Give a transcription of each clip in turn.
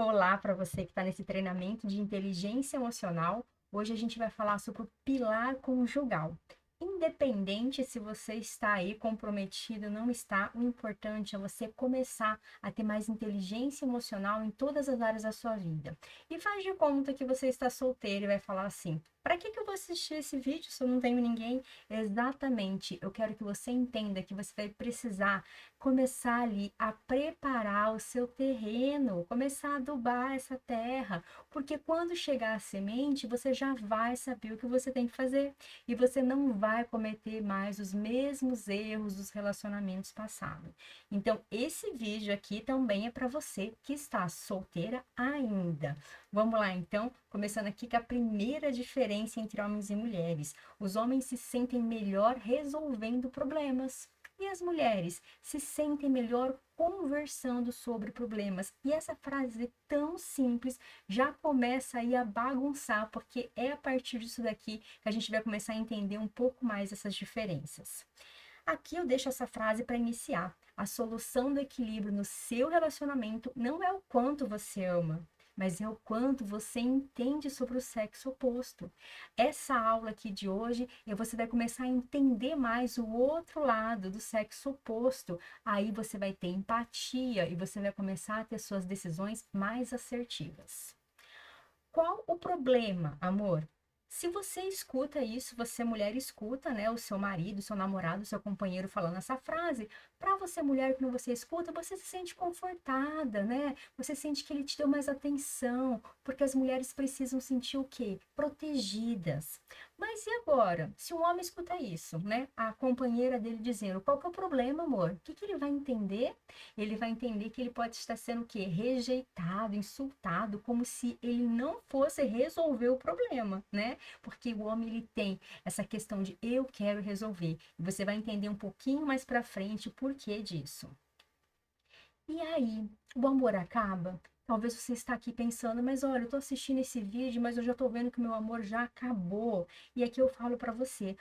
Olá para você que está nesse treinamento de inteligência emocional. Hoje a gente vai falar sobre o pilar conjugal. Independente se você está aí comprometido ou não está, o importante é você começar a ter mais inteligência emocional em todas as áreas da sua vida. E faz de conta que você está solteiro e vai falar assim: para que eu vou assistir esse vídeo se eu não tenho ninguém? Exatamente, eu quero que você entenda que você vai precisar começar ali a preparar o seu terreno, começar a adubar essa terra, porque quando chegar a semente, você já vai saber o que você tem que fazer e você não vai cometer mais os mesmos erros dos relacionamentos passados. Então, esse vídeo aqui também é para você que está solteira ainda. Vamos lá, então, começando aqui com a primeira diferença entre homens e mulheres. Os homens se sentem melhor resolvendo problemas. E as mulheres se sentem melhor conversando sobre problemas. E essa frase tão simples já começa aí a bagunçar, porque é a partir disso daqui que a gente vai começar a entender um pouco mais essas diferenças. Aqui eu deixo essa frase para iniciar. A solução do equilíbrio no seu relacionamento não é o quanto você ama, mas é o quanto você entende sobre o sexo oposto. Essa aula aqui de hoje, você vai começar a entender mais o outro lado do sexo oposto. Aí você vai ter empatia e você vai começar a ter suas decisões mais assertivas. Qual o problema, amor? Se você escuta isso, você mulher escuta, né, o seu marido, o seu namorado, o seu companheiro falando essa frase, para você mulher que não você escuta, você se sente confortada, né? Você sente que ele te deu mais atenção, porque as mulheres precisam sentir o quê? Protegidas. Mas e agora? Se um homem escuta isso, né? A companheira dele dizendo, qual que é o problema, amor? O que que ele vai entender? Ele vai entender que ele pode estar sendo o quê? Rejeitado, insultado, como se ele não fosse resolver o problema, né? Porque o homem ele tem essa questão de eu quero resolver. E você vai entender um pouquinho mais para frente o porquê disso. E aí, o amor acaba? Talvez você está aqui pensando, mas olha, eu tô assistindo esse vídeo, mas eu já tô vendo que o meu amor já acabou. E aqui eu falo para você,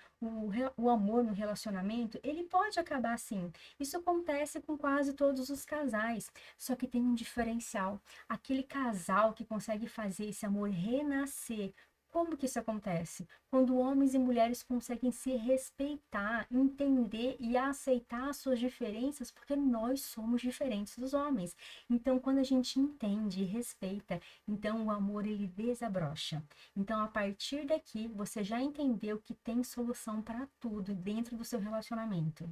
o amor no relacionamento, ele pode acabar sim. Isso acontece com quase todos os casais. Só que tem um diferencial. Aquele casal que consegue fazer esse amor renascer. Como que isso acontece? Quando homens e mulheres conseguem se respeitar, entender e aceitar as suas diferenças, porque nós somos diferentes dos homens. Então, quando a gente entende e respeita, então o amor ele desabrocha. Então, a partir daqui, você já entendeu que tem solução para tudo dentro do seu relacionamento.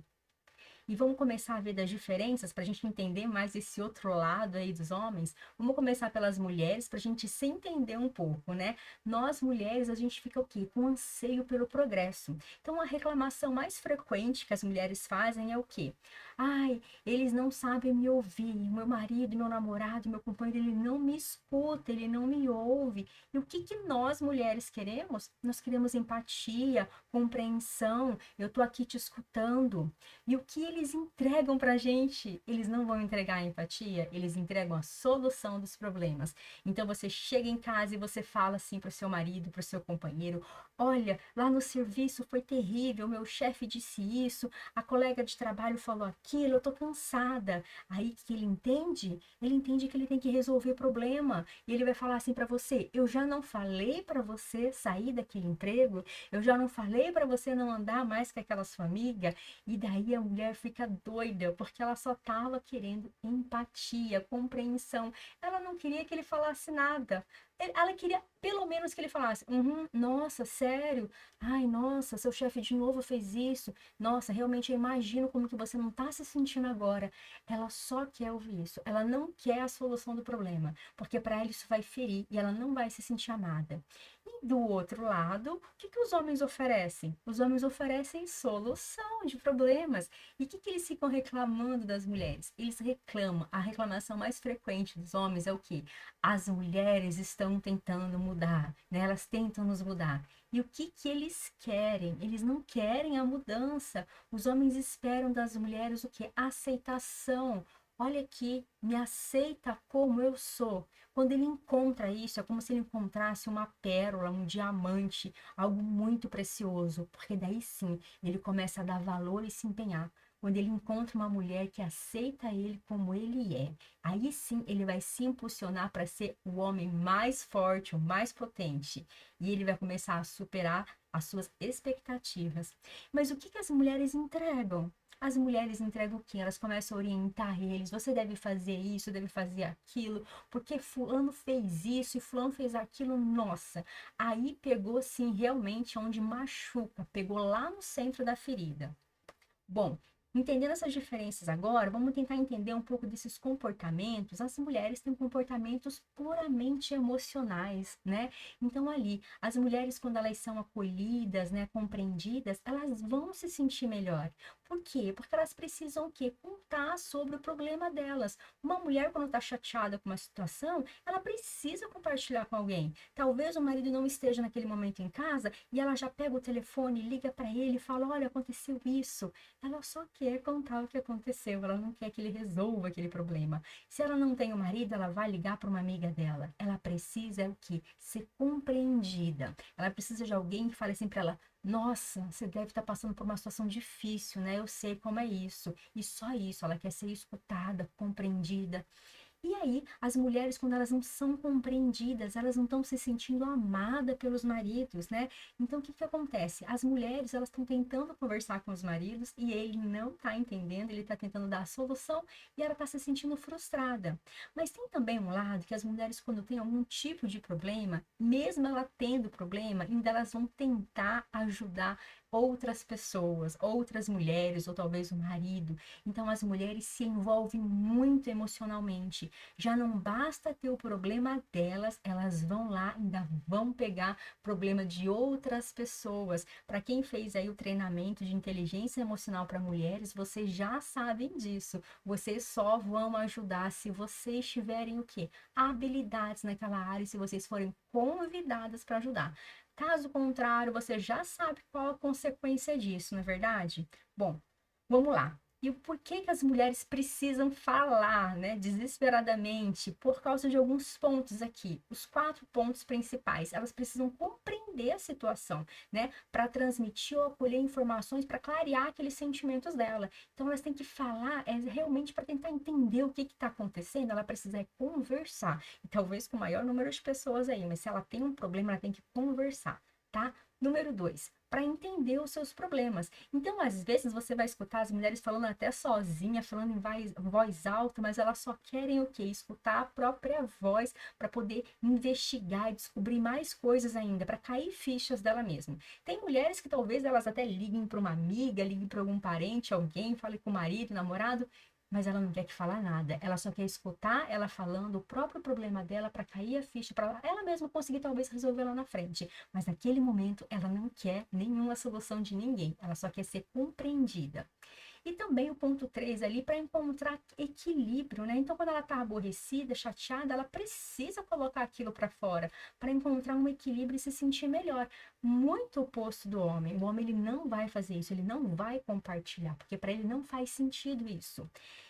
E vamos começar a ver das diferenças para a gente entender mais esse outro lado aí dos homens. Vamos começar pelas mulheres para a gente se entender um pouco, né? Nós mulheres, a gente fica o quê? Com anseio pelo progresso. Então, a reclamação mais frequente que as mulheres fazem é o quê? Ai, eles não sabem me ouvir. Meu marido, meu namorado, meu companheiro, ele não me escuta, ele não me ouve. E o que que nós mulheres queremos? Nós queremos empatia, compreensão. Eu tô aqui te escutando. E o que eles entregam pra gente? Eles não vão entregar a empatia, eles entregam a solução dos problemas. Então você chega em casa e você fala assim pro seu marido, pro seu companheiro: olha, lá no serviço foi terrível, meu chefe disse isso, a colega de trabalho falou aquilo, eu tô cansada. Aí que ele entende? Ele entende que ele tem que resolver problema. E ele vai falar assim pra você: eu já não falei pra você sair daquele emprego? Eu já não falei pra você não andar mais com aquela sua amiga? E daí a mulher fica doida, porque ela só estava querendo empatia, compreensão. Ela não queria que ele falasse nada. Ela queria pelo menos que ele falasse: uhum, nossa, sério? Ai, nossa, seu chefe de novo fez isso. Nossa, realmente eu imagino como que você não está se sentindo agora. Ela só quer ouvir isso. Ela não quer a solução do problema, porque para ela isso vai ferir e ela não vai se sentir amada. E do outro lado, o que que os homens oferecem? Os homens oferecem solução de problemas. E o que que eles ficam reclamando das mulheres? Eles reclamam. A reclamação mais frequente dos homens é o quê? As mulheres estão tentando mudar, né? Elas tentam nos mudar. E o que que eles querem? Eles não querem a mudança. Os homens esperam das mulheres o quê? Aceitação. Olha aqui, me aceita como eu sou. Quando ele encontra isso, é como se ele encontrasse uma pérola, um diamante, algo muito precioso, porque daí sim ele começa a dar valor e se empenhar. quando ele encontra uma mulher que aceita ele como ele é. Aí sim ele vai se impulsionar para ser o homem mais forte, o mais potente. E ele vai começar a superar as suas expectativas. Mas o que que as mulheres entregam? As mulheres entregam o quê? Elas começam a orientar eles. Você deve fazer isso, deve fazer aquilo, porque fulano fez isso e fulano fez aquilo. Nossa, aí pegou sim realmente onde machuca, pegou lá no centro da ferida. Bom, entendendo essas diferenças agora, vamos tentar entender um pouco desses comportamentos. As mulheres têm comportamentos puramente emocionais, né? Então, ali, as mulheres, quando elas são acolhidas, né, compreendidas, elas vão se sentir melhor. Por quê? Porque elas precisam o quê? Contar sobre o problema delas. Uma mulher, quando está chateada com uma situação, ela precisa compartilhar com alguém. Talvez o marido não esteja naquele momento em casa e ela já pega o telefone, liga para ele e fala: Olha, aconteceu isso. Ela só quer contar o que aconteceu, ela não quer que ele resolva aquele problema. Se ela não tem o marido, ela vai ligar para uma amiga dela. Ela precisa o quê? Ser compreendida. Ela precisa de alguém que fale assim para ela: Nossa, você deve estar passando por uma situação difícil, né? Eu sei como é isso. E só isso, ela quer ser escutada, compreendida. E aí, as mulheres, quando elas não são compreendidas, elas não estão se sentindo amadas pelos maridos, né? Então, o que que acontece? As mulheres, elas estão tentando conversar com os maridos e ele não está entendendo, ele está tentando dar a solução e ela está se sentindo frustrada. Mas tem também um lado que as mulheres, quando têm algum tipo de problema, mesmo ela tendo problema, ainda elas vão tentar ajudar outras pessoas, outras mulheres, ou talvez o marido. Então, as mulheres se envolvem muito emocionalmente. Já não basta ter o problema delas, elas vão lá, ainda vão pegar problema de outras pessoas. Para quem fez aí o treinamento de inteligência emocional para mulheres, vocês já sabem disso. Vocês só vão ajudar se vocês tiverem o quê? Habilidades naquela área, se vocês forem convidadas para ajudar. Caso contrário, você já sabe qual a consequência disso, não é verdade? Bom, vamos lá. E o porquê que as mulheres precisam falar, né, desesperadamente, por causa de alguns pontos aqui. Os 4 pontos principais. Elas precisam compreender a situação, né, para transmitir ou acolher informações, para clarear aqueles sentimentos dela. Então, elas têm que falar realmente para tentar entender o que está acontecendo. Ela precisa conversar. E talvez com o maior número de pessoas aí, mas se ela tem um problema, ela tem que conversar, tá? Número 2, para entender os seus problemas. Então, às vezes, você vai escutar as mulheres falando até sozinha, falando em voz alta, mas elas só querem o quê? Escutar a própria voz para poder investigar e descobrir mais coisas ainda, para cair fichas dela mesma. Tem mulheres que talvez elas até liguem para uma amiga, liguem para algum parente, alguém, fale com o marido, namorado, mas ela não quer que falar nada. Ela só quer escutar ela falando o próprio problema dela para cair a ficha, para ela mesma conseguir talvez resolver lá na frente. Mas naquele momento ela não quer nenhuma solução de ninguém. Ela só quer ser compreendida. E também o ponto 3 ali para encontrar equilíbrio, né? Então, quando ela está aborrecida, chateada, ela precisa colocar aquilo para fora para encontrar um equilíbrio e se sentir melhor. Muito oposto do homem. O homem ele não vai fazer isso, ele não vai compartilhar, porque para ele não faz sentido isso.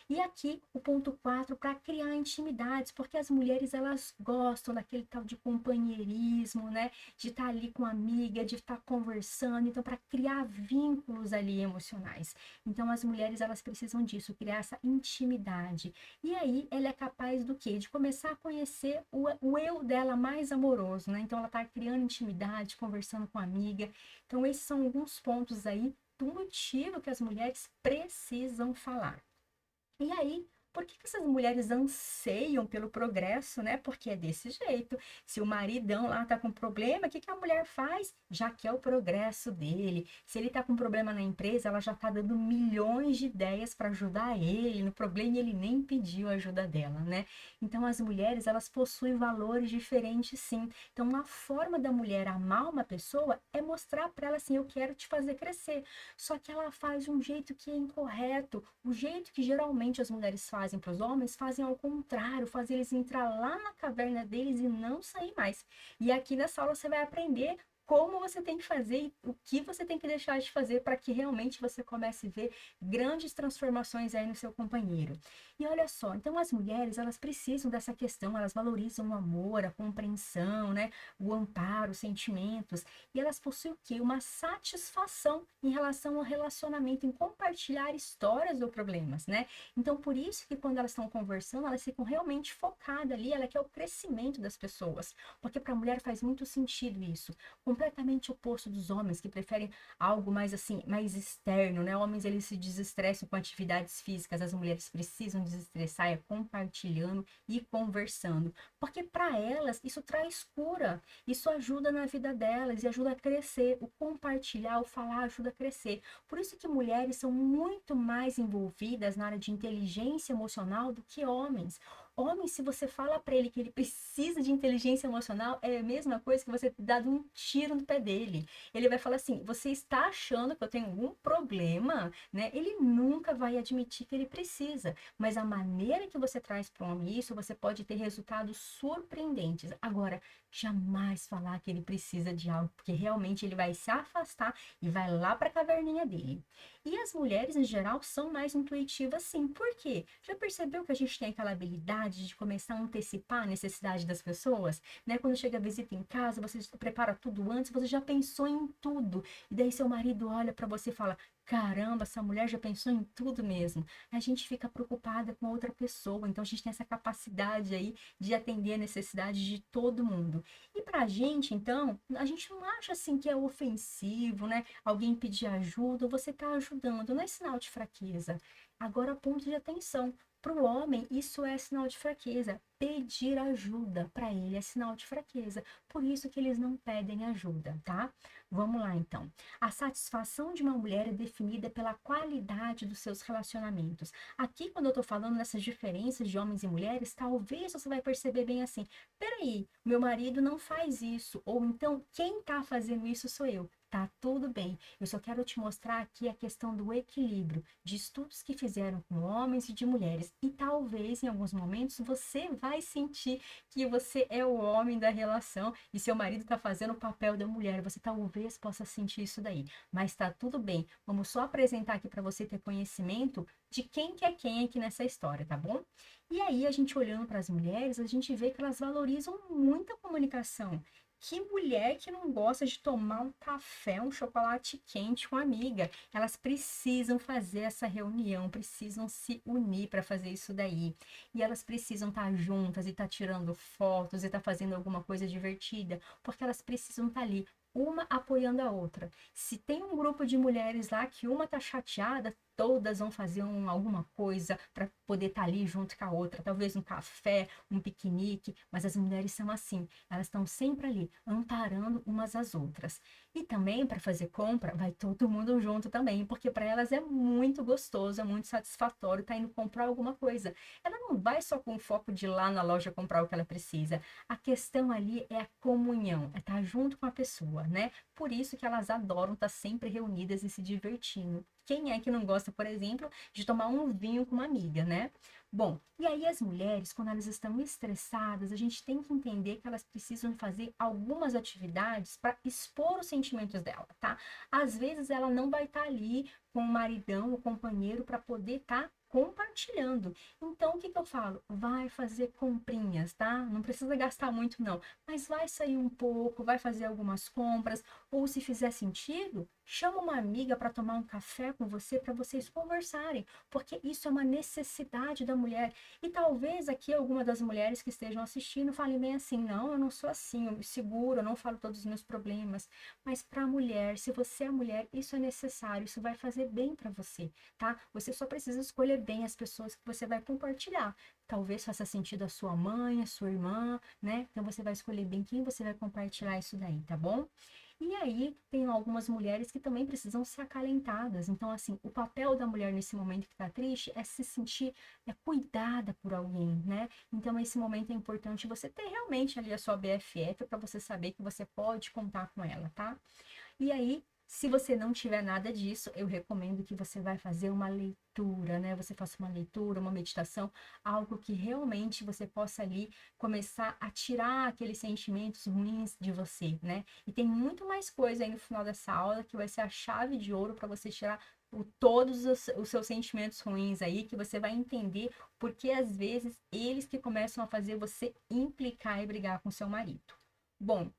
E aqui o ponto 4 para criar intimidades, porque as mulheres elas gostam daquele tal de companheirismo, né? De estar ali com a amiga, de estar conversando, então para criar vínculos ali emocionais. Então as mulheres elas precisam disso, criar essa intimidade. E aí ela é capaz do quê? De começar a conhecer o eu dela mais amoroso, né? Então ela está criando intimidade, conversando com a amiga. Então esses são alguns pontos aí do motivo que as mulheres precisam falar. E aí, por que que essas mulheres anseiam pelo progresso, né? Porque é desse jeito. Se o maridão lá tá com problema, o que que a mulher faz? Já quer o progresso dele. Se ele tá com problema na empresa, ela já tá dando milhões de ideias para ajudar ele no problema e ele nem pediu a ajuda dela, né? Então, as mulheres, elas possuem valores diferentes, sim. Então, uma forma da mulher amar uma pessoa é mostrar para ela assim, eu quero te fazer crescer. Só que ela faz de um jeito que é incorreto. O jeito que geralmente as mulheres fazem para os homens, fazem ao contrário, fazem eles entrar lá na caverna deles e não sair mais. E aqui nessa aula você vai aprender como você tem que fazer e o que você tem que deixar de fazer para que realmente você comece a ver grandes transformações aí no seu companheiro. E olha só, então as mulheres, elas precisam dessa questão, elas valorizam o amor, a compreensão, né, o amparo, os sentimentos, e elas possuem o quê? Uma satisfação em relação ao relacionamento, em compartilhar histórias ou problemas, né? Então, por isso que quando elas estão conversando, elas ficam realmente focadas ali, ela quer o crescimento das pessoas, porque para a mulher faz muito sentido isso, completamente oposto dos homens que preferem algo mais assim, mais externo, né? Homens eles se desestressam com atividades físicas, as mulheres precisam desestressar é compartilhando e conversando, porque para elas isso traz cura, isso ajuda na vida delas e ajuda a crescer, o compartilhar, o falar ajuda a crescer. Por isso que mulheres são muito mais envolvidas na área de inteligência emocional do que homens. Homem, se você fala para ele que ele precisa de inteligência emocional, é a mesma coisa que você dar um tiro no pé dele. Ele vai falar assim: você está achando que eu tenho algum problema, né? Ele nunca vai admitir que ele precisa. Mas a maneira que você traz para o homem isso, você pode ter resultados surpreendentes. Agora, jamais falar que ele precisa de algo, porque realmente ele vai se afastar e vai lá para a caverninha dele. E as mulheres, em geral, são mais intuitivas, sim. Por quê? Já percebeu que a gente tem aquela habilidade de começar a antecipar a necessidade das pessoas? Né? Quando chega a visita em casa, você prepara tudo antes, você já pensou em tudo. E daí seu marido olha para você e fala: caramba, essa mulher já pensou em tudo mesmo. A gente fica preocupada com outra pessoa, então a gente tem essa capacidade aí de atender a necessidade de todo mundo. E pra gente, então, a gente não acha assim que é ofensivo, né? Alguém pedir ajuda, você tá ajudando, não é sinal de fraqueza. Agora, ponto de atenção. Para o homem, isso é sinal de fraqueza. Pedir ajuda para ele é sinal de fraqueza. Por isso que eles não pedem ajuda, tá? Vamos lá, então. A satisfação de uma mulher é definida pela qualidade dos seus relacionamentos. Aqui, quando eu tô falando nessas diferenças de homens e mulheres, talvez você vai perceber bem assim: peraí, meu marido não faz isso, ou então quem tá fazendo isso sou eu. Tá tudo bem. Eu só quero te mostrar aqui a questão do equilíbrio de estudos que fizeram com homens e de mulheres. E talvez em alguns momentos você vai sentir que você é o homem da relação e seu marido tá fazendo o papel da mulher. Você talvez possa sentir isso daí. Mas tá tudo bem. Vamos só apresentar aqui para você ter conhecimento de quem que é quem aqui nessa história, tá bom? E aí, a gente olhando para as mulheres, a gente vê que elas valorizam muito a comunicação. Que mulher que não gosta de tomar um café, um chocolate quente com uma amiga? Elas precisam fazer essa reunião, precisam se unir para fazer isso daí. E elas precisam estar juntas e estar tirando fotos e estar fazendo alguma coisa divertida, porque elas precisam estar ali, uma apoiando a outra. Se tem um grupo de mulheres lá que uma tá chateada, todas vão fazer alguma coisa para poder estar ali junto com a outra, talvez um café, um piquenique, mas as mulheres são assim, elas estão sempre ali, amparando umas às outras. E também para fazer compra, vai todo mundo junto também, porque para elas é muito gostoso, é muito satisfatório estar indo comprar alguma coisa. Ela não vai só com o foco de ir lá na loja comprar o que ela precisa. A questão ali é a comunhão, é estar junto com a pessoa, né? Por isso que elas adoram estar sempre reunidas e se divertindo. Quem é que não gosta, por exemplo, de tomar um vinho com uma amiga, né? Bom, e aí as mulheres, quando elas estão estressadas, a gente tem que entender que elas precisam fazer algumas atividades para expor os sentimentos dela, tá? Às vezes ela não vai estar ali com o maridão, o companheiro, para poder estar compartilhando. Então, o que que eu falo? Vai fazer comprinhas, tá? Não precisa gastar muito, não. Mas vai sair um pouco, vai fazer algumas compras, ou se fizer sentido, chama uma amiga para tomar um café com você, para vocês conversarem, porque isso é uma necessidade da mulher. E talvez aqui alguma das mulheres que estejam assistindo falem bem assim: não, eu não sou assim, eu me seguro, eu não falo todos os meus problemas. Mas para a mulher, se você é mulher, isso é necessário, isso vai fazer bem para você, tá? Você só precisa escolher bem as pessoas que você vai compartilhar. Talvez faça sentido a sua mãe, a sua irmã, né? Então você vai escolher bem quem você vai compartilhar isso daí, tá bom? E aí, tem algumas mulheres que também precisam ser acalentadas. Então, assim, o papel da mulher nesse momento que tá triste é se sentir cuidada por alguém, né? Então, nesse momento é importante você ter realmente ali a sua BFF para você saber que você pode contar com ela, tá? E aí, Se você não tiver nada disso, eu recomendo que você vai fazer uma leitura, né? Você faça uma leitura, uma meditação, algo que realmente você possa ali começar a tirar aqueles sentimentos ruins de você, né? E tem muito mais coisa aí no final dessa aula que vai ser a chave de ouro para você tirar todos os seus sentimentos ruins aí, que você vai entender porque às vezes eles que começam a fazer você implicar e brigar com seu marido. Bom,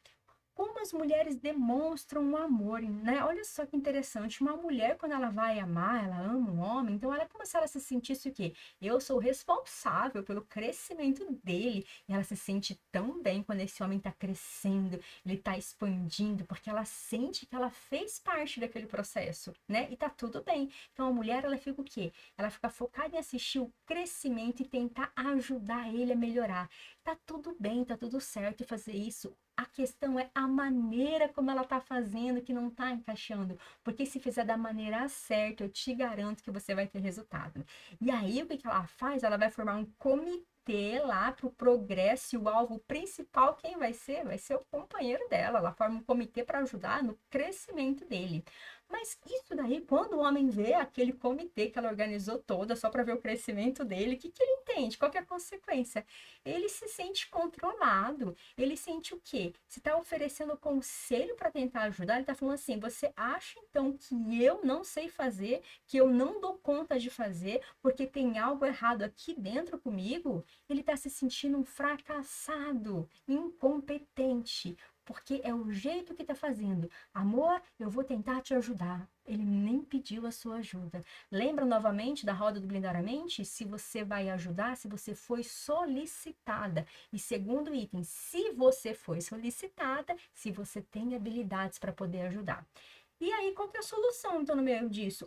como as mulheres demonstram o amor, né? Olha só que interessante. Uma mulher, quando ela vai amar, ela ama um homem, então ela é como se ela se sentisse o quê? Eu sou responsável pelo crescimento dele. E ela se sente tão bem quando esse homem está crescendo, ele está expandindo, porque ela sente que ela fez parte daquele processo, né? E tá tudo bem. Então a mulher, ela fica o quê? Ela fica focada em assistir o crescimento e tentar ajudar ele a melhorar. Tá tudo bem, tá tudo certo fazer isso. A questão é a maneira como ela tá fazendo que não tá encaixando. Porque se fizer da maneira certa, eu te garanto que você vai ter resultado. E aí, o que ela faz? Ela vai formar um comitê lá para o progresso e o alvo principal, quem vai ser? Vai ser o companheiro dela. Ela forma um comitê para ajudar no crescimento dele. Mas isso daí, quando o homem vê aquele comitê que ela organizou toda só para ver o crescimento dele, o que que ele entende? Qual que é a consequência? Ele se sente controlado. Ele sente o quê? Se está oferecendo conselho para tentar ajudar, ele está falando assim: você acha então que eu não sei fazer, que eu não dou conta de fazer, porque tem algo errado aqui dentro comigo? Ele está se sentindo um fracassado, incompetente. Porque é o jeito que tá fazendo. Amor, eu vou tentar te ajudar. Ele nem pediu a sua ajuda. Lembra novamente da roda do Blindamente? Se você vai ajudar, se você foi solicitada. E segundo item, se você foi solicitada, se você tem habilidades para poder ajudar. E aí, qual que é a solução, então, no meio disso?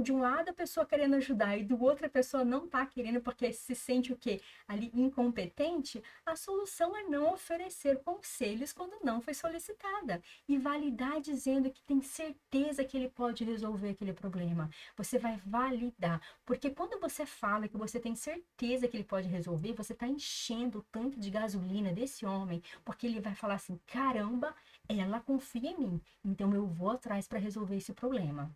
De um lado, a pessoa querendo ajudar e do outro, a pessoa não tá querendo porque se sente o quê? Ali incompetente. A solução é não oferecer conselhos quando não foi solicitada. E validar dizendo que tem certeza que ele pode resolver aquele problema. Você vai validar. Porque quando você fala que você tem certeza que ele pode resolver, você está enchendo o tanque de gasolina desse homem. Porque ele vai falar assim: caramba, ela confia em mim, então eu vou atrás para resolver esse problema.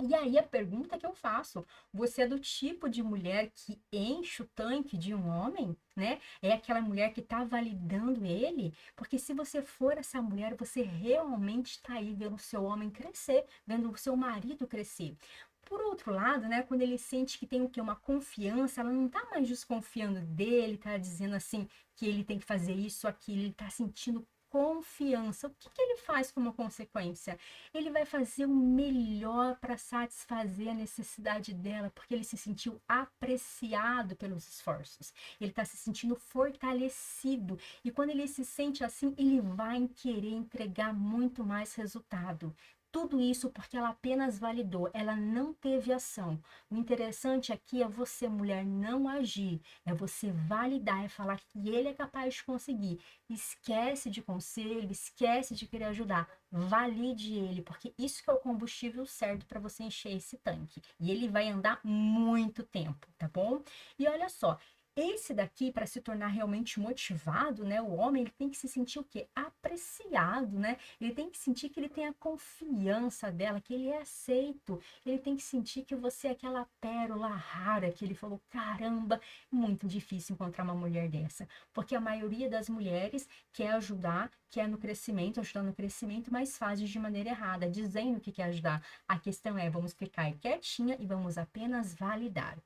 E aí a pergunta que eu faço: você é do tipo de mulher que enche o tanque de um homem, né? É aquela mulher que está validando ele? Porque se você for essa mulher, você realmente está aí vendo o seu homem crescer, vendo o seu marido crescer. Por outro lado, né, quando ele sente que tem o que uma confiança, ela não tá mais desconfiando dele, tá dizendo assim que ele tem que fazer isso, aquilo, ele tá sentindo confiança. O que que ele faz como consequência? Ele vai fazer o melhor para satisfazer a necessidade dela, porque ele se sentiu apreciado pelos esforços. Ele está se sentindo fortalecido. E quando ele se sente assim, ele vai querer entregar muito mais resultado. Tudo isso porque ela apenas validou, ela não teve ação. O interessante aqui é você, mulher, não agir, é você validar, é falar que ele é capaz de conseguir. Esquece de conselho, esquece de querer ajudar. Valide ele, porque isso que é o combustível certo para você encher esse tanque. E ele vai andar muito tempo, tá bom? E olha só, esse daqui, para se tornar realmente motivado, né? O homem, ele tem que se sentir o quê? Apreciado, né? Ele tem que sentir que ele tem a confiança dela, que ele é aceito. Ele tem que sentir que você é aquela pérola rara, que ele falou: caramba, muito difícil encontrar uma mulher dessa. Porque a maioria das mulheres quer ajudar, quer no crescimento, ajudar no crescimento, mas faz de maneira errada, dizendo que quer ajudar. A questão é: vamos ficar quietinha e vamos apenas validar.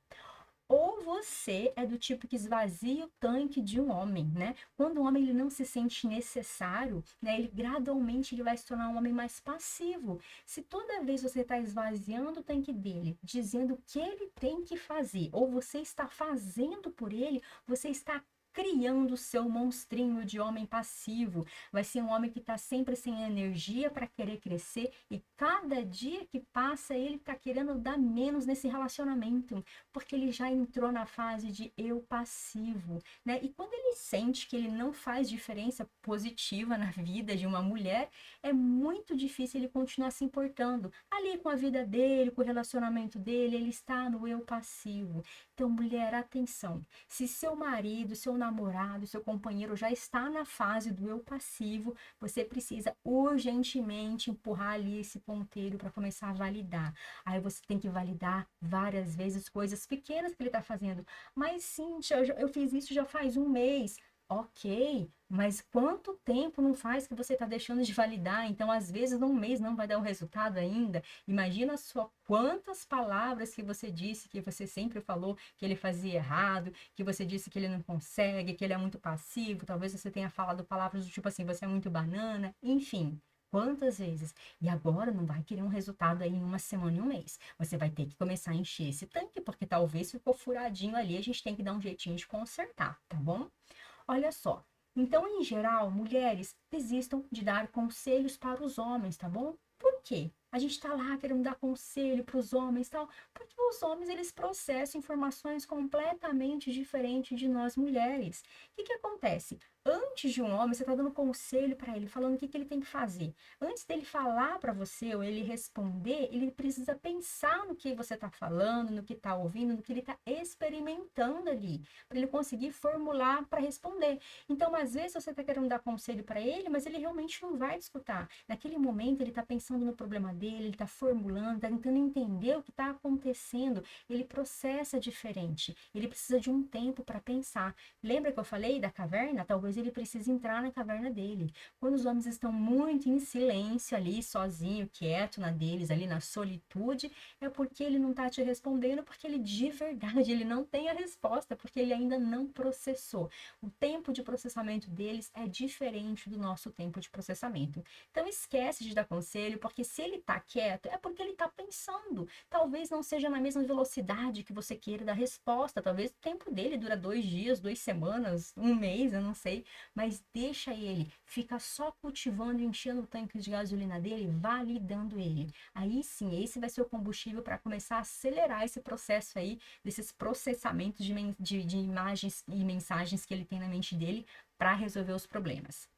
Ou você é do tipo que esvazia o tanque de um homem, né? Quando o homem ele não se sente necessário, né? Ele gradualmente ele vai se tornar um homem mais passivo. Se toda vez você está esvaziando o tanque dele, dizendo o que ele tem que fazer, ou você está fazendo por ele, você está criando o seu monstrinho de homem passivo. Vai ser um homem que está sempre sem energia para querer crescer e cada dia que passa ele está querendo dar menos nesse relacionamento, porque ele já entrou na fase de eu passivo, né? E quando ele sente que ele não faz diferença positiva na vida de uma mulher, é muito difícil ele continuar se importando ali com a vida dele, com o relacionamento dele, ele está no eu passivo. Então, mulher, atenção. Se seu marido, seu namorado, seu companheiro já está na fase do eu passivo, você precisa urgentemente empurrar ali esse ponteiro para começar a validar. Aí você tem que validar várias vezes coisas pequenas que ele está fazendo. Mas, Cíntia, eu fiz isso já faz um mês. Ok, mas quanto tempo não faz que você está deixando de validar? Então, às vezes, num mês não vai dar o resultado ainda. Imagina só quantas palavras que você disse, que você sempre falou que ele fazia errado, que você disse que ele não consegue, que ele é muito passivo. Talvez você tenha falado palavras do tipo assim, você é muito banana, enfim. Quantas vezes? E agora não vai querer um resultado aí em uma semana e um mês. Você vai ter que começar a encher esse tanque, porque talvez ficou furadinho ali, a gente tem que dar um jeitinho de consertar, tá bom? Olha só. Então, em geral, mulheres desistam de dar conselhos para os homens, tá bom? Por quê? A gente tá lá querendo dar conselho para os homens, tal, porque os homens eles processam informações completamente diferentes de nós mulheres. O que que acontece? Antes de um homem, você tá dando conselho para ele, falando o que que ele tem que fazer. Antes dele falar para você ou ele responder, ele precisa pensar no que você tá falando, no que tá ouvindo, no que ele tá experimentando ali, para ele conseguir formular para responder. Então, às vezes você tá querendo dar conselho para ele, mas ele realmente não vai te escutar. Naquele momento, ele tá pensando no problema dele, ele tá formulando, tá tentando entender o que tá acontecendo. Ele processa diferente. Ele precisa de um tempo para pensar. Lembra que eu falei da caverna? Talvez ele precise entrar na caverna dele. Quando os homens estão muito em silêncio ali, sozinho, quieto na deles, ali na solitude, é porque ele não tá te respondendo, porque ele de verdade, ele não tem a resposta, porque ele ainda não processou. O tempo de processamento deles é diferente do nosso tempo de processamento. Então esquece de dar conselho, porque se ele tá quieto, é porque ele tá pensando. Talvez não seja na mesma velocidade que você queira dar resposta, talvez o tempo dele dura 2 dias, 2 semanas, um mês, eu não sei, mas deixa ele, fica só cultivando e enchendo o tanque de gasolina dele, validando ele. Aí sim, esse vai ser o combustível para começar a acelerar esse processo aí, desses processamentos de imagens e mensagens que ele tem na mente dele para resolver os problemas.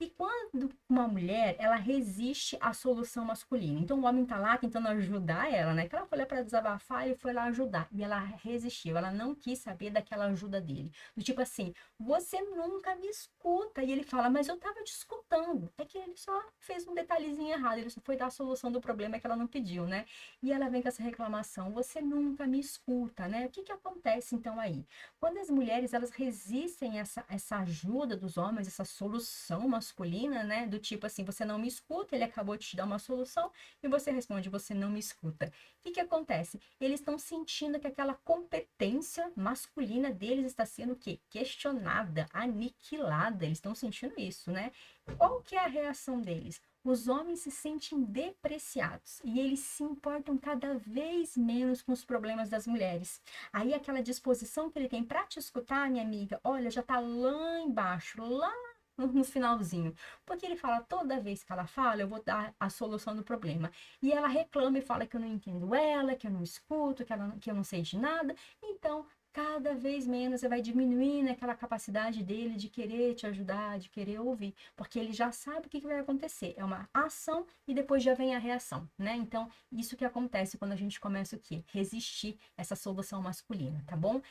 E quando uma mulher, ela resiste à solução masculina. Então, o homem tá lá tentando ajudar ela, né? Que ela foi lá para desabafar, ele foi lá ajudar. E ela resistiu, ela não quis saber daquela ajuda dele. Do tipo assim, você nunca me escuta. E ele fala, mas eu tava te escutando. É que ele só fez um detalhezinho errado, ele só foi dar a solução do problema que ela não pediu, né? E ela vem com essa reclamação, você nunca me escuta, né? O que que acontece então aí? Quando as mulheres elas resistem a essa ajuda dos homens, essa solução masculina, né? Do tipo assim, você não me escuta, ele acabou de te dar uma solução e você responde, você não me escuta. O que que acontece? Eles estão sentindo que aquela competência masculina deles está sendo o quê? Questionada, aniquilada. Eles estão sentindo isso, né? Qual que é a reação deles? Os homens se sentem depreciados e eles se importam cada vez menos com os problemas das mulheres. Aí aquela disposição que ele tem para te escutar, minha amiga, olha, já tá lá embaixo, lá no finalzinho. Porque ele fala, toda vez que ela fala, eu vou dar a solução do problema. E ela reclama e fala que eu não entendo ela, que eu não escuto, que eu não sei de nada. Então, cada vez menos você vai diminuindo aquela capacidade dele de querer te ajudar, de querer ouvir, porque ele já sabe o que vai acontecer. É uma ação e depois já vem a reação, né? Então, isso que acontece quando a gente começa o quê? Resistir essa solução masculina, tá bom?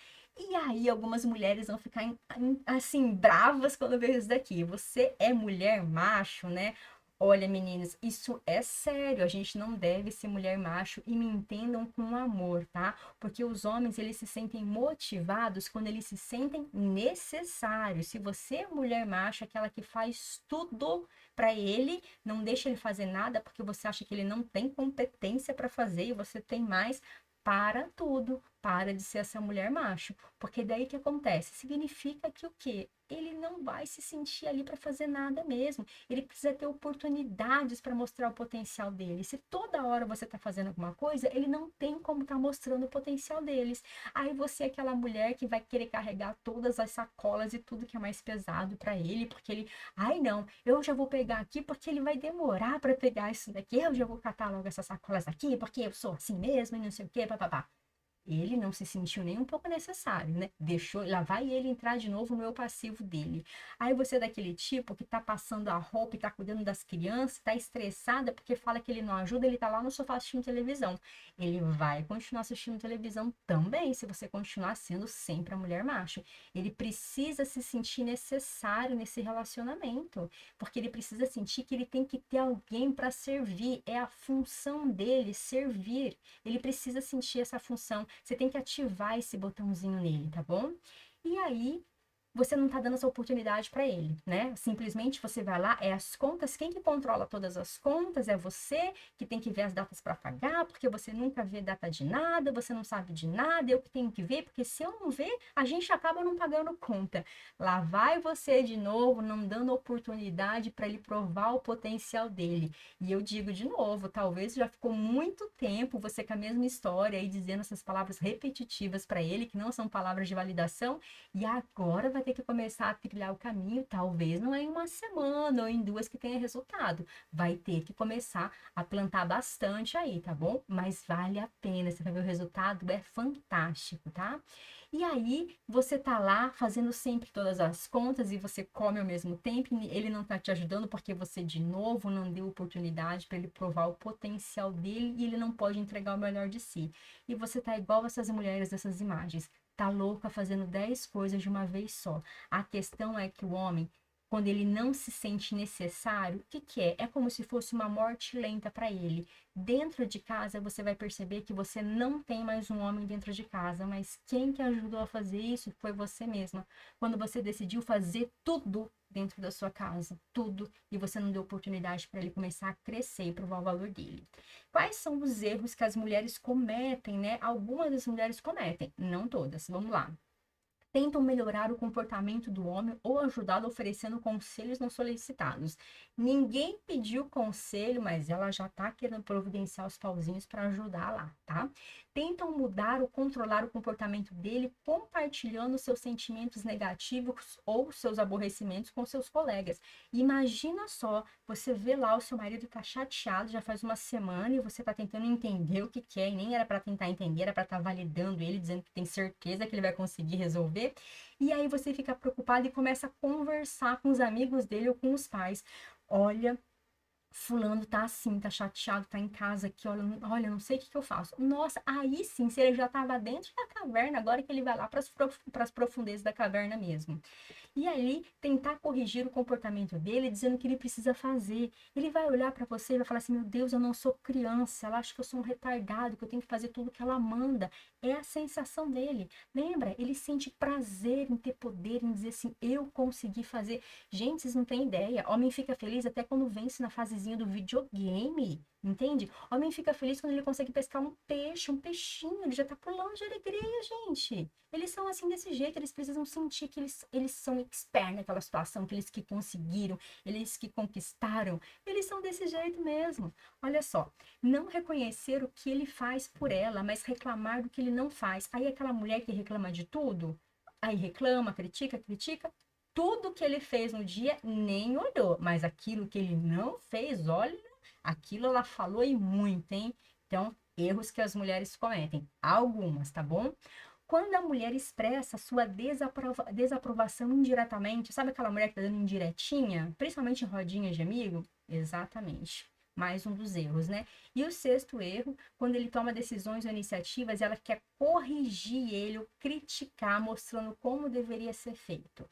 E aí, algumas mulheres vão ficar assim, bravas quando vê isso daqui. Você é mulher macho, né? Olha, meninas, isso é sério. A gente não deve ser mulher macho e me entendam com amor, tá? Porque os homens, eles se sentem motivados quando eles se sentem necessários. Se você é mulher macho, aquela que faz tudo para ele, não deixa ele fazer nada porque você acha que ele não tem competência para fazer e você tem mais, para tudo. Para de ser essa mulher macho. Porque daí que acontece? Significa que o quê? Ele não vai se sentir ali para fazer nada mesmo. Ele precisa ter oportunidades para mostrar o potencial dele. Se toda hora você está fazendo alguma coisa, ele não tem como estar mostrando o potencial deles. Aí você é aquela mulher que vai querer carregar todas as sacolas e tudo que é mais pesado para ele, porque ele, ai não, eu já vou pegar aqui porque ele vai demorar para pegar isso daqui, eu já vou catar logo essas sacolas aqui, porque eu sou assim mesmo e não sei o que, papapá. Ele não se sentiu nem um pouco necessário, né? Deixou, lá vai ele entrar de novo no eu passivo dele. Aí você é daquele tipo que tá passando a roupa e tá cuidando das crianças, tá estressada porque fala que ele não ajuda, ele tá lá no sofá assistindo televisão. Ele vai continuar assistindo televisão também, se você continuar sendo sempre a mulher macho. Ele precisa se sentir necessário nesse relacionamento, porque ele precisa sentir que ele tem que ter alguém para servir, é a função dele servir. Ele precisa sentir essa função. Você tem que ativar esse botãozinho nele, tá bom? E aí, você não tá dando essa oportunidade para ele, né? Simplesmente você vai lá, é as contas, quem que controla todas as contas é você, que tem que ver as datas para pagar, porque você nunca vê data de nada, você não sabe de nada, eu que tenho que ver, porque se eu não ver, a gente acaba não pagando conta. Lá vai você de novo, não dando oportunidade para ele provar o potencial dele. E eu digo de novo, talvez já ficou muito tempo você com a mesma história aí dizendo essas palavras repetitivas para ele, que não são palavras de validação, e agora vai ter que começar a trilhar o caminho, talvez não é em uma semana ou em duas que tenha resultado. Vai ter que começar a plantar bastante aí, tá bom? Mas vale a pena, você vai ver o resultado, é fantástico, tá? E aí, você tá lá fazendo sempre todas as contas e você come ao mesmo tempo, e ele não tá te ajudando porque você, de novo, não deu oportunidade para ele provar o potencial dele e ele não pode entregar o melhor de si. E você tá igual essas mulheres dessas imagens, tá louca fazendo 10 coisas de uma vez só. A questão é que o homem, quando ele não se sente necessário, o que que é? É como se fosse uma morte lenta para ele. Dentro de casa, você vai perceber que você não tem mais um homem dentro de casa, mas quem que ajudou a fazer isso foi você mesma. Quando você decidiu fazer tudo dentro da sua casa, tudo, e você não deu oportunidade para ele começar a crescer e provar o valor dele. Quais são os erros que as mulheres cometem, né? Algumas das mulheres cometem, não todas. Vamos lá. Tentam melhorar o comportamento do homem ou ajudá-lo oferecendo conselhos não solicitados. Ninguém pediu conselho, mas ela já tá querendo providenciar os pauzinhos para ajudar lá, tá? Tentam mudar ou controlar o comportamento dele, compartilhando seus sentimentos negativos ou seus aborrecimentos com seus colegas. Imagina só, você vê lá o seu marido tá chateado já faz uma semana e você tá tentando entender o que que é, e nem era para tentar entender, era para estar validando ele, dizendo que tem certeza que ele vai conseguir resolver. E aí você fica preocupado e começa a conversar com os amigos dele ou com os pais. Olha, fulano tá assim, tá chateado, tá em casa aqui, olha, não sei o que que eu faço. Nossa, aí sim, se ele já tava dentro da caverna, agora que ele vai lá para as profundezas da caverna mesmo. E aí, tentar corrigir o comportamento dele, dizendo que ele precisa fazer. Ele vai olhar para você e vai falar assim: meu Deus, eu não sou criança, ela acha que eu sou um retardado, que eu tenho que fazer tudo que ela manda. É a sensação dele. Lembra? Ele sente prazer em ter poder, em dizer assim: eu consegui fazer. Gente, vocês não têm ideia. Homem fica feliz até quando vence na fasezinha do videogame. Entende? Homem fica feliz quando ele consegue pescar um peixe, um peixinho, ele já tá pulando de alegria, gente. Eles são assim desse jeito, eles precisam sentir que eles são expert naquela situação, que eles que conseguiram, eles que conquistaram, eles são desse jeito mesmo. Olha só, não reconhecer o que ele faz por ela, mas reclamar do que ele não faz. Aí aquela mulher que reclama de tudo, aí reclama, critica, critica, tudo que ele fez no dia nem olhou, mas aquilo que ele não fez, olha, aquilo ela falou e muito, hein? Então, erros que as mulheres cometem. Algumas, tá bom? Quando a mulher expressa sua desaprovação indiretamente, sabe aquela mulher que tá dando indiretinha? Principalmente em rodinhas de amigo? Exatamente. Mais um dos erros, né? E o sexto erro, quando ele toma decisões ou iniciativas, ela quer corrigir ele ou criticar, mostrando como deveria ser feito.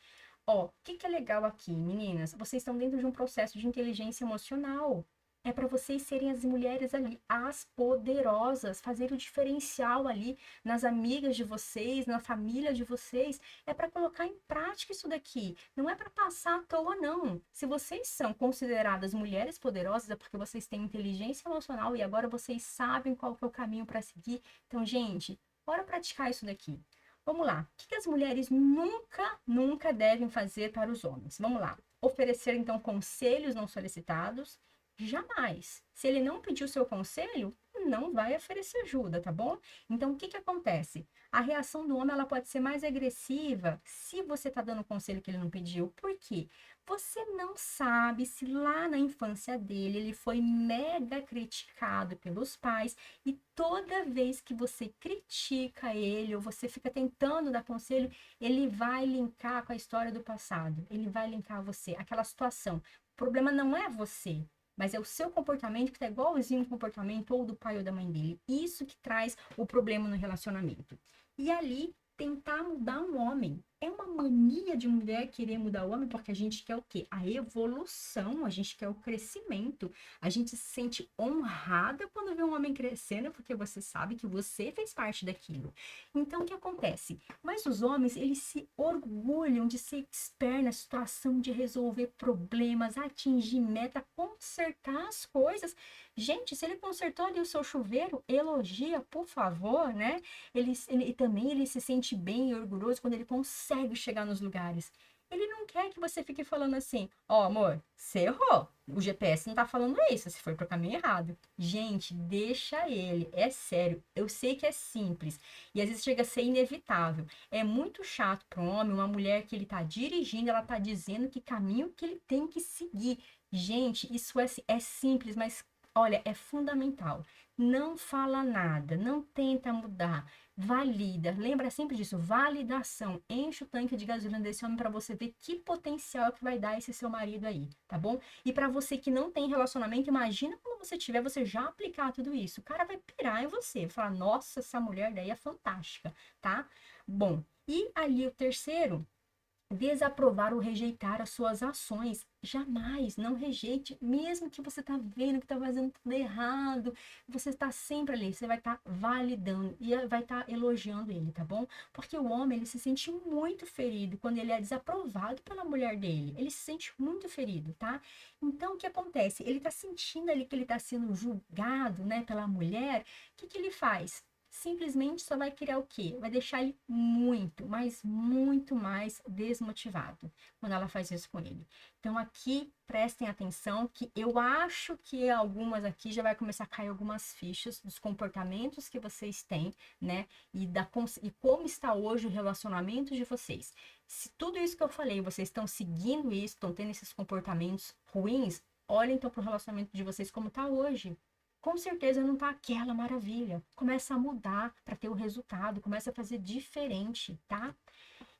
Ó, o que que é legal aqui, meninas? Vocês estão dentro de um processo de inteligência emocional. É para vocês serem as mulheres ali, as poderosas, fazer o diferencial ali nas amigas de vocês, na família de vocês. É para colocar em prática isso daqui. Não é para passar à toa, não. Se vocês são consideradas mulheres poderosas, é porque vocês têm inteligência emocional e agora vocês sabem qual que é o caminho para seguir. Então, gente, bora praticar isso daqui. Vamos lá. O que as mulheres nunca, nunca devem fazer para os homens? Vamos lá. Oferecer, então, conselhos não solicitados. Jamais. Se ele não pediu seu conselho, não vai oferecer ajuda, tá bom? Então, o que que acontece? A reação do homem, ela pode ser mais agressiva se você tá dando um conselho que ele não pediu. Por quê? Você não sabe se lá na infância dele ele foi mega criticado pelos pais e toda vez que você critica ele ou você fica tentando dar conselho, ele vai linkar com a história do passado. Ele vai linkar você, aquela situação. O problema não é você, mas é o seu comportamento que está igualzinho ao comportamento ou do pai ou da mãe dele. Isso que traz o problema no relacionamento. E ali, tentar mudar um homem. É uma mania de mulher querer mudar o homem, porque a gente quer o quê? A evolução, a gente quer o crescimento. A gente se sente honrada quando vê um homem crescendo, porque você sabe que você fez parte daquilo. Então, o que acontece? Mas os homens, eles se orgulham de ser expert na situação, de resolver problemas, atingir meta, consertar as coisas. Gente, se ele consertou ali o seu chuveiro, elogia, por favor, né? E também ele se sente bem e orgulhoso quando ele consegue chegar nos lugares. Ele não quer que você fique falando assim, ó, amor, você errou. O GPS não tá falando isso, você foi pro caminho errado. Gente, deixa ele, é sério. Eu sei que é simples e às vezes chega a ser inevitável. É muito chato para um homem, uma mulher que ele tá dirigindo, ela tá dizendo que caminho que ele tem que seguir. Gente, isso é simples, mas olha, é fundamental. Não fala nada, não tenta mudar, valida. Lembra sempre disso, validação. Enche o tanque de gasolina desse homem para você ver que potencial que vai dar esse seu marido aí, tá bom? E para você que não tem relacionamento, imagina quando você tiver, você já aplicar tudo isso. O cara vai pirar em você, vai falar, nossa, essa mulher daí é fantástica, tá? Bom, e ali o terceiro, desaprovar ou rejeitar as suas ações. Jamais, não rejeite, mesmo que você tá vendo que tá fazendo tudo errado, você está sempre ali, você vai estar validando e vai estar elogiando ele, tá bom? Porque o homem, ele se sente muito ferido quando ele é desaprovado pela mulher dele, ele se sente muito ferido, tá? Então, o que acontece? Ele tá sentindo ali que ele tá sendo julgado, né, pela mulher, o que que ele faz? Simplesmente só vai criar o quê? Vai deixar ele muito, mas muito mais desmotivado quando ela faz isso com ele. Então aqui prestem atenção que eu acho que algumas aqui já vai começar a cair algumas fichas dos comportamentos que vocês têm, né? E como está hoje o relacionamento de vocês. Se tudo isso que eu falei, vocês estão seguindo isso, estão tendo esses comportamentos ruins, olhem então para o relacionamento de vocês como está hoje. Com certeza não tá aquela maravilha. Começa a mudar para ter o resultado, começa a fazer diferente, tá?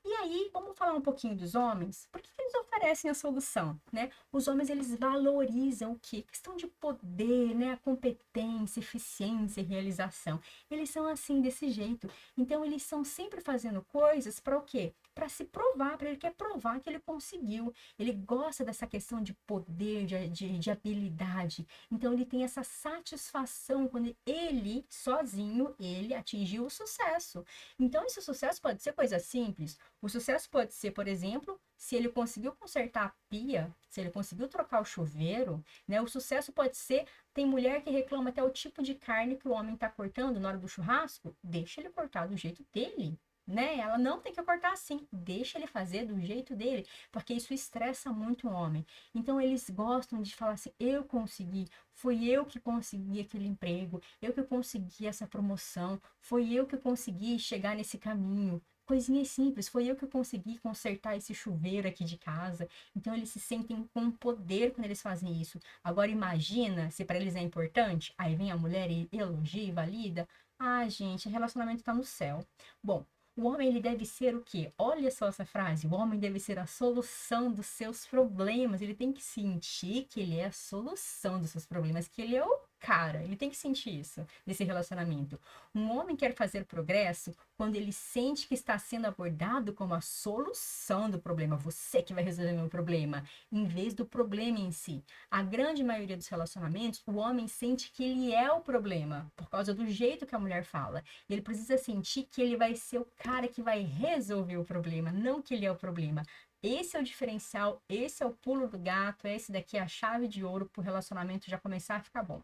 E aí, vamos falar um pouquinho dos homens? Por que que eles oferecem a solução, né? Os homens, eles valorizam o quê? Questão de poder, né? A competência, eficiência e realização. Eles são assim, desse jeito. Então, eles são sempre fazendo coisas para o quê? Para se provar, para ele quer provar que ele conseguiu. Ele gosta dessa questão de poder, de habilidade. Então, ele tem essa satisfação quando ele, sozinho, ele atingiu o sucesso. Então, esse sucesso pode ser coisa simples. O sucesso pode ser, por exemplo, se ele conseguiu consertar a pia, se ele conseguiu trocar o chuveiro, né? O sucesso pode ser, tem mulher que reclama até o tipo de carne que o homem está cortando na hora do churrasco, deixa ele cortar do jeito dele, né? Ela não tem que cortar assim, deixa ele fazer do jeito dele, porque isso estressa muito o homem. Então eles gostam de falar assim, eu consegui, foi eu que consegui aquele emprego, eu que consegui essa promoção, foi eu que consegui chegar nesse caminho. Coisinhas simples, foi eu que consegui consertar esse chuveiro aqui de casa. Então eles se sentem com poder quando eles fazem isso. Agora imagina se para eles é importante, aí vem a mulher e elogia e valida. Ah, gente, relacionamento tá no céu. Bom, o homem ele deve ser o quê? Olha só essa frase, o homem deve ser a solução dos seus problemas. Ele tem que sentir que ele é a solução dos seus problemas, que ele é o cara, ele tem que sentir isso nesse relacionamento. Um homem quer fazer progresso quando ele sente que está sendo abordado como a solução do problema, você que vai resolver meu problema, em vez do problema em si. A grande maioria dos relacionamentos, o homem sente que ele é o problema, por causa do jeito que a mulher fala. Ele precisa sentir que ele vai ser o cara que vai resolver o problema, não que ele é o problema. Esse é o diferencial, esse é o pulo do gato, esse daqui é a chave de ouro para o relacionamento já começar a ficar bom.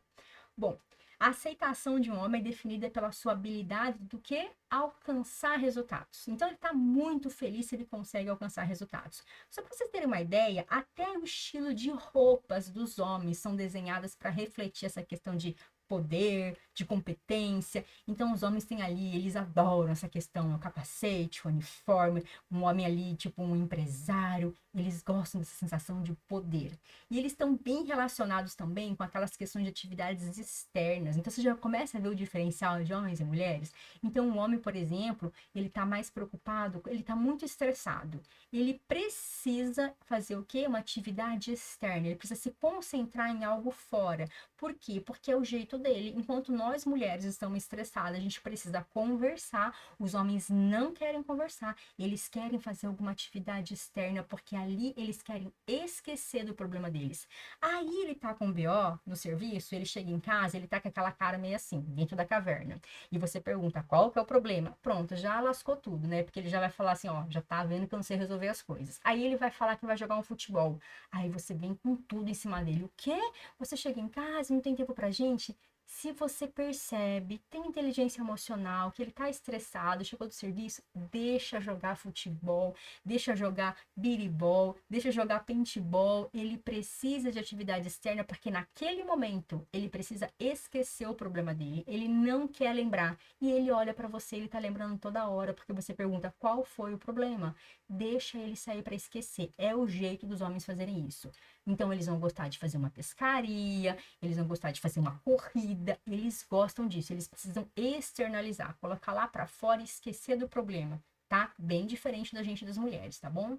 Bom, a aceitação de um homem é definida pela sua habilidade do que alcançar resultados. Então, ele está muito feliz se ele consegue alcançar resultados. Só para vocês terem uma ideia, até o estilo de roupas dos homens são desenhadas para refletir essa questão de poder, de competência. Então, os homens têm ali, eles adoram essa questão, o capacete, o uniforme, um homem ali, tipo um empresário, eles gostam dessa sensação de poder. E eles estão bem relacionados também com aquelas questões de atividades externas. Então, você já começa a ver o diferencial de homens e mulheres. Então, um homem, por exemplo, ele está mais preocupado, ele está muito estressado. Ele precisa fazer o quê? Uma atividade externa, ele precisa se concentrar em algo fora. Por quê? Porque é o jeito dele. Enquanto nós mulheres estamos estressadas, a gente precisa conversar. Os homens não querem conversar, eles querem fazer alguma atividade externa, porque ali eles querem esquecer do problema deles. Aí ele tá com BO no serviço, ele chega em casa, ele tá com aquela cara meio assim, dentro da caverna. E você pergunta, qual que é o problema? Pronto, já lascou tudo, né? Porque ele já vai falar assim, ó, já tá vendo que eu não sei resolver as coisas. Aí ele vai falar que vai jogar um futebol. Aí você vem com tudo em cima dele. O quê? Você chega em casa, não tem tempo pra gente? Se você percebe, tem inteligência emocional, que ele tá estressado, chegou do serviço, deixa jogar futebol, deixa jogar biribol, deixa jogar paintball. Ele precisa de atividade externa porque naquele momento ele precisa esquecer o problema dele. Ele não quer lembrar e ele olha para você, ele tá lembrando toda hora porque você pergunta qual foi o problema. Deixa ele sair para esquecer. É o jeito dos homens fazerem isso. Então eles vão gostar de fazer uma pescaria, eles vão gostar de fazer uma corrida, eles gostam disso, eles precisam externalizar, colocar lá para fora e esquecer do problema, tá? Bem diferente da gente das mulheres, tá bom?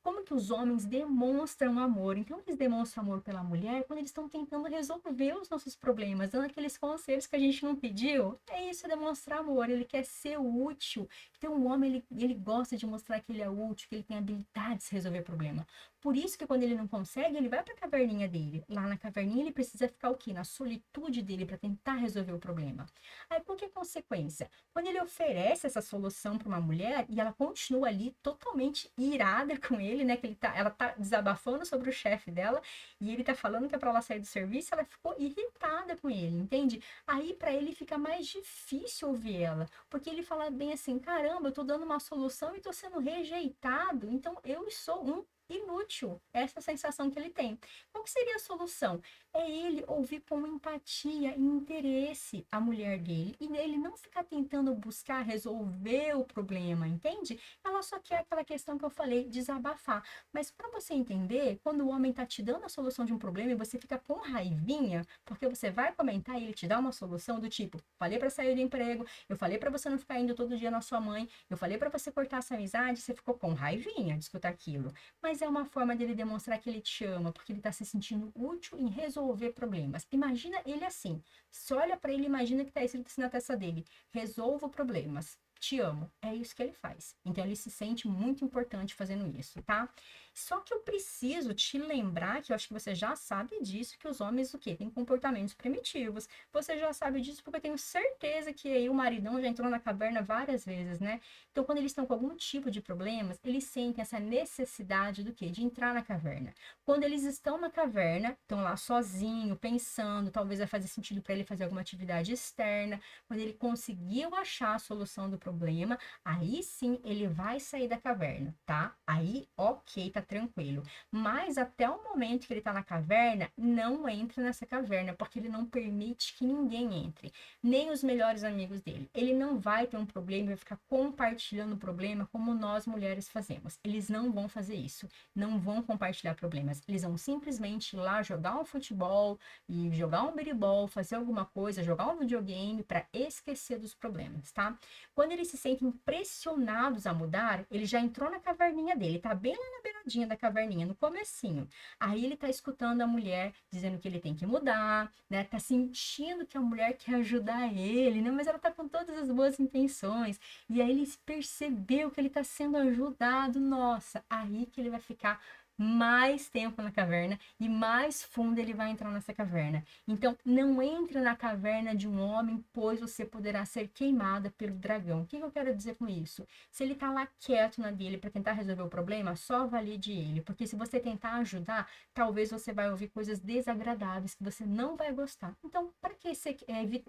Como que os homens demonstram amor? Então, eles demonstram amor pela mulher quando eles estão tentando resolver os nossos problemas, dando aqueles conselhos que a gente não pediu. É isso, é demonstrar amor. Ele quer ser útil. Então, o homem, ele gosta de mostrar que ele é útil, que ele tem habilidades de resolver problema. Por isso que quando ele não consegue, ele vai para a caverninha dele. Lá na caverninha, ele precisa ficar o quê? Na solitude dele para tentar resolver o problema. Aí, por que consequência? Quando ele oferece essa solução para uma mulher e ela continua ali totalmente irada com ele, né? Ela tá desabafando sobre o chefe dela e ele tá falando que é para ela sair do serviço, ela ficou irritada com ele, entende? Aí para ele fica mais difícil ouvir ela, porque ele fala bem assim: caramba, eu tô dando uma solução e tô sendo rejeitado, então eu sou um inútil. Essa é a sensação que ele tem. Qual que seria a solução? É ele ouvir com empatia e interesse a mulher dele e ele não ficar tentando buscar resolver o problema, entende? Ela só quer aquela questão que eu falei, desabafar. Mas para você entender, quando o homem tá te dando a solução de um problema e você fica com raivinha, porque você vai comentar e ele te dá uma solução do tipo: falei para sair do emprego, eu falei para você não ficar indo todo dia na sua mãe, eu falei para você cortar essa amizade, você ficou com raivinha de escutar aquilo. Mas é uma forma dele demonstrar que ele te ama, porque ele tá se sentindo útil em resolver problemas. Imagina ele assim. Se olha para ele, imagina que tá escrito assim na testa dele: resolvo problemas. Te amo. É isso que ele faz. Então ele se sente muito importante fazendo isso, tá? Só que eu preciso te lembrar, que eu acho que você já sabe disso, que os homens o quê? Têm comportamentos primitivos. Você já sabe disso porque eu tenho certeza que aí o maridão já entrou na caverna várias vezes, né? Então quando eles estão com algum tipo de problemas, eles sentem essa necessidade do quê? De entrar na caverna. Quando eles estão na caverna, estão lá sozinho, pensando, talvez vai fazer sentido para ele fazer alguma atividade externa. Quando ele conseguiu achar a solução do problema, aí sim ele vai sair da caverna, tá? Aí, ok, tá tranquilo. Mas até o momento que ele tá na caverna, não entra nessa caverna, porque ele não permite que ninguém entre, nem os melhores amigos dele. Ele não vai ter um problema e vai ficar compartilhando o problema como nós mulheres fazemos. Eles não vão fazer isso, não vão compartilhar problemas. Eles vão simplesmente ir lá jogar um futebol e jogar um biribol, fazer alguma coisa, jogar um videogame para esquecer dos problemas, tá? Quando eles se sentem pressionados a mudar, ele já entrou na caverninha dele, tá bem lá na beiradinha da caverninha, no comecinho. Aí ele tá escutando a mulher dizendo que ele tem que mudar, né? Tá sentindo que a mulher quer ajudar ele, né? Mas ela tá com todas as boas intenções. E aí ele percebeu que ele tá sendo ajudado. Nossa, aí que ele vai ficar mais tempo na caverna e mais fundo ele vai entrar nessa caverna. Então, não entre na caverna de um homem, pois você poderá ser queimada pelo dragão. O que eu quero dizer com isso? Se ele tá lá quieto na dele para tentar resolver o problema, só valide ele, porque se você tentar ajudar, talvez você vai ouvir coisas desagradáveis que você não vai gostar. Então, para que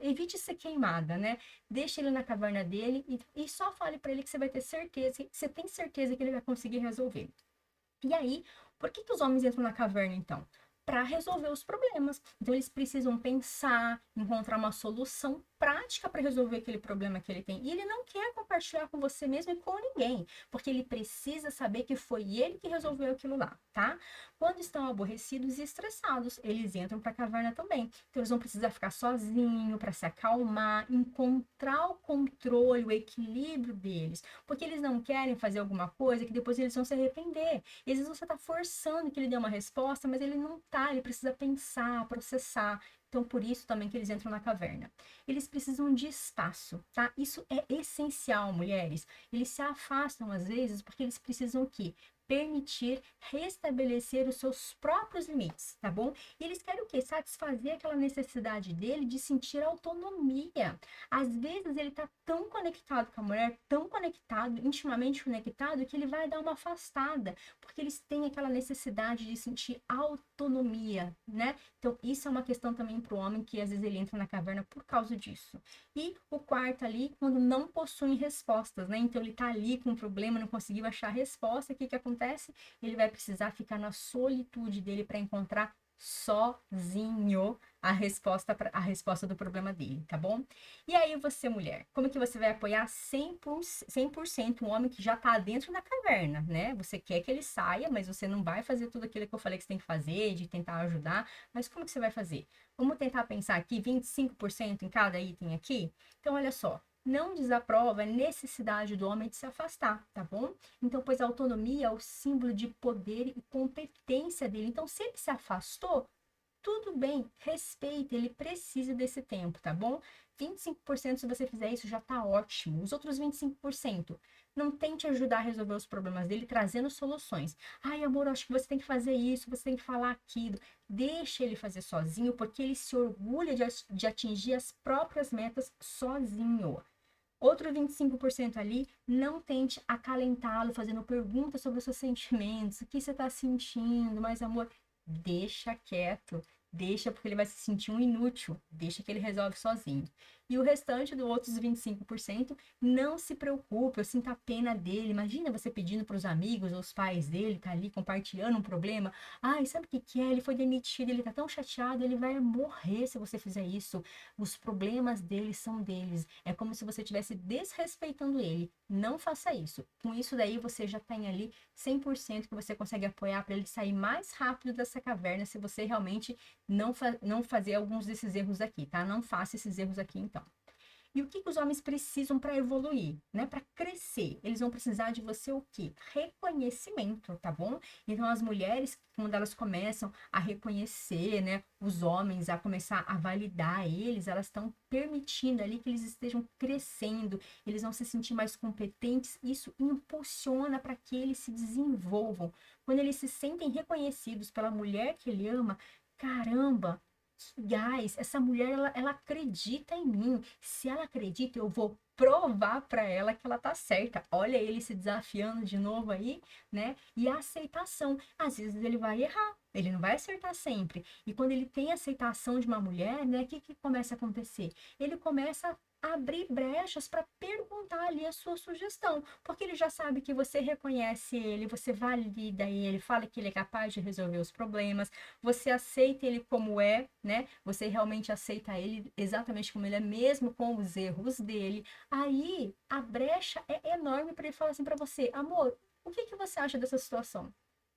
evite ser queimada, né? Deixe ele na caverna dele e só fale para ele que você vai ter certeza, você tem certeza que ele vai conseguir resolver. E aí, por que os homens entram na caverna, então? para resolver os problemas. Então, eles precisam pensar, encontrar uma solução prática para resolver aquele problema que ele tem. E ele não quer compartilhar com você mesmo e com ninguém, porque ele precisa saber que foi ele que resolveu aquilo lá, tá? Quando estão aborrecidos e estressados, eles entram para a caverna também. Então, eles vão precisar ficar sozinhos para se acalmar, encontrar o controle, o equilíbrio deles, porque eles não querem fazer alguma coisa que depois eles vão se arrepender. E às vezes você está forçando que ele dê uma resposta, mas ele não tá, ele precisa pensar, processar. Então, por isso também que eles entram na caverna. Eles precisam de espaço, tá? Isso é essencial, mulheres. Eles se afastam às vezes porque eles precisam o quê? Permitir restabelecer os seus próprios limites, tá bom? E eles querem o quê? Satisfazer aquela necessidade dele de sentir autonomia. Às vezes ele tá tão conectado com a mulher, tão conectado, intimamente conectado, que ele vai dar uma afastada, porque eles têm aquela necessidade de sentir autonomia, né? Então, isso é uma questão também para o homem, que às vezes ele entra na caverna por causa disso. E o quarto ali, quando não possuem respostas, né? Então, ele tá ali com um problema, não conseguiu achar a resposta, o que que acontece? Ele vai precisar ficar na solitude dele para encontrar sozinho a resposta do problema dele, tá bom? E aí você, mulher, como que você vai apoiar 100% um homem que já tá dentro da caverna, né? Você quer que ele saia, mas você não vai fazer tudo aquilo que eu falei que você tem que fazer, de tentar ajudar, mas como que você vai fazer? Vamos tentar pensar aqui 25% em cada item aqui? Então, olha só, não desaprova a necessidade do homem de se afastar, tá bom? Então, pois a autonomia é o símbolo de poder e competência dele. Então, se ele se afastou, tudo bem, respeita, ele precisa desse tempo, tá bom? 25% se você fizer isso já tá ótimo. Os outros 25%, não tente ajudar a resolver os problemas dele trazendo soluções. Ai, amor, acho que você tem que fazer isso, você tem que falar aquilo. Deixa ele fazer sozinho, porque ele se orgulha de atingir as próprias metas sozinho. Outro 25% ali, não tente acalentá-lo, fazendo perguntas sobre os seus sentimentos, o que você está sentindo, mas amor, deixa quieto, deixa porque ele vai se sentir um inútil, deixa que ele resolve sozinho. E o restante dos outros 25%, não se preocupe, eu sinto a pena dele. Imagina você pedindo para os amigos ou os pais dele, tá ali compartilhando um problema. Ai, sabe o que que é? Ele foi demitido, ele tá tão chateado, ele vai morrer se você fizer isso. Os problemas dele são deles. É como se você estivesse desrespeitando ele. Não faça isso. Com isso daí você já tem ali 100% que você consegue apoiar para ele sair mais rápido dessa caverna, se você realmente não fazer alguns desses erros aqui, tá? Não faça esses erros aqui, então. E o que os homens precisam para evoluir, né? Para crescer? Eles vão precisar de você o quê? Reconhecimento, tá bom? Então, as mulheres, quando elas começam a reconhecer, né, os homens, a começar a validar eles, elas estão permitindo ali que eles estejam crescendo, eles vão se sentir mais competentes, isso impulsiona para que eles se desenvolvam. Quando eles se sentem reconhecidos pela mulher que ele ama, caramba, que gás, essa mulher, ela acredita em mim. Se ela acredita, eu vou provar para ela que ela tá certa. Olha ele se desafiando de novo aí, né? E a aceitação. Às vezes ele vai errar, ele não vai acertar sempre. E quando ele tem a aceitação de uma mulher, né? O que que começa a acontecer? Ele começa a abrir brechas para perguntar ali a sua sugestão, porque ele já sabe que você reconhece ele, você valida ele, fala que ele é capaz de resolver os problemas, você aceita ele como é, né? Você realmente aceita ele exatamente como ele é, mesmo com os erros dele. Aí a brecha é enorme para ele falar assim para você, amor, o que que você acha dessa situação?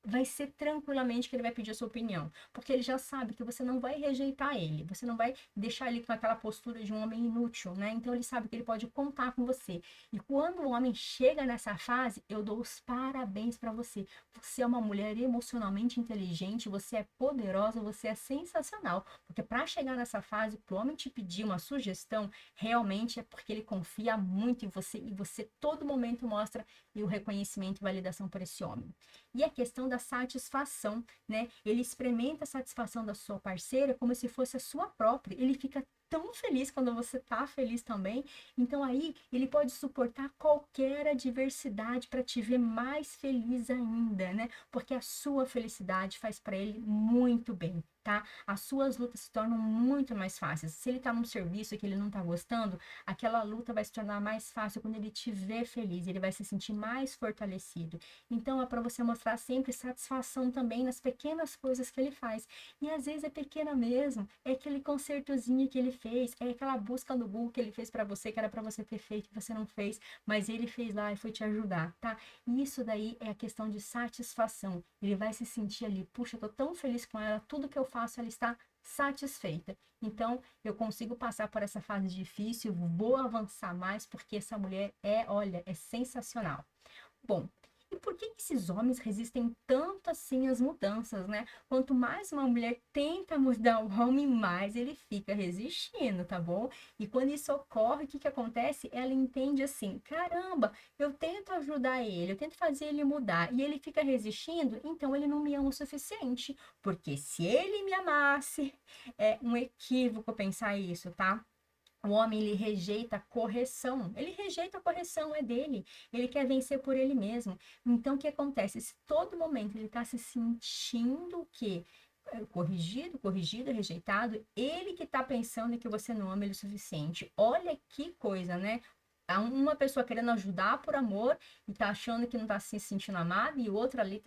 Vai ser tranquilamente que ele vai pedir a sua opinião, porque ele já sabe que você não vai rejeitar ele, você não vai deixar ele com aquela postura de um homem inútil, né? Então ele sabe que ele pode contar com você. E quando o homem chega nessa fase, eu dou os parabéns para você. Você é uma mulher emocionalmente inteligente, você é poderosa, você é sensacional, porque para chegar nessa fase, para o homem te pedir uma sugestão, realmente é porque ele confia muito em você e você todo momento mostra o reconhecimento e validação por esse homem. E a questão da satisfação, né? Ele experimenta a satisfação da sua parceira como se fosse a sua própria. Ele fica tão feliz quando você tá feliz também. Então aí ele pode suportar qualquer adversidade para te ver mais feliz ainda, né? Porque a sua felicidade faz para ele muito bem, tá? As suas lutas se tornam muito mais fáceis. Se ele tá num serviço que ele não tá gostando, aquela luta vai se tornar mais fácil quando ele te ver feliz, ele vai se sentir mais fortalecido. Então é para você mostrar sempre satisfação também nas pequenas coisas que ele faz. E às vezes é pequena mesmo, é aquele concertozinho que ele fez, é aquela busca no Google que ele fez para você, que era para você ter feito e você não fez, mas ele fez lá e foi te ajudar, tá? E isso daí é a questão de satisfação. Ele vai se sentir ali, puxa, eu tô tão feliz com ela, tudo que eu faço ela está satisfeita. Então, eu consigo passar por essa fase difícil, vou avançar mais, porque essa mulher é, olha, é sensacional. Bom, e por que esses homens resistem tanto assim às mudanças, né? Quanto mais uma mulher tenta mudar o homem, mais ele fica resistindo, tá bom? E quando isso ocorre, o que que acontece? Ela entende assim: caramba, eu tento ajudar ele, eu tento fazer ele mudar, e ele fica resistindo, então ele não me ama o suficiente. Porque se ele me amasse, é um equívoco pensar isso, tá? O homem, ele rejeita a correção. Ele rejeita a correção, é dele. Ele quer vencer por ele mesmo. Então, o que acontece? Se todo momento ele está se sentindo o quê? Corrigido, rejeitado, ele que está pensando que você não ama ele o suficiente. Olha que coisa, né? Uma pessoa querendo ajudar por amor e tá achando que não tá se sentindo amado, e outra ali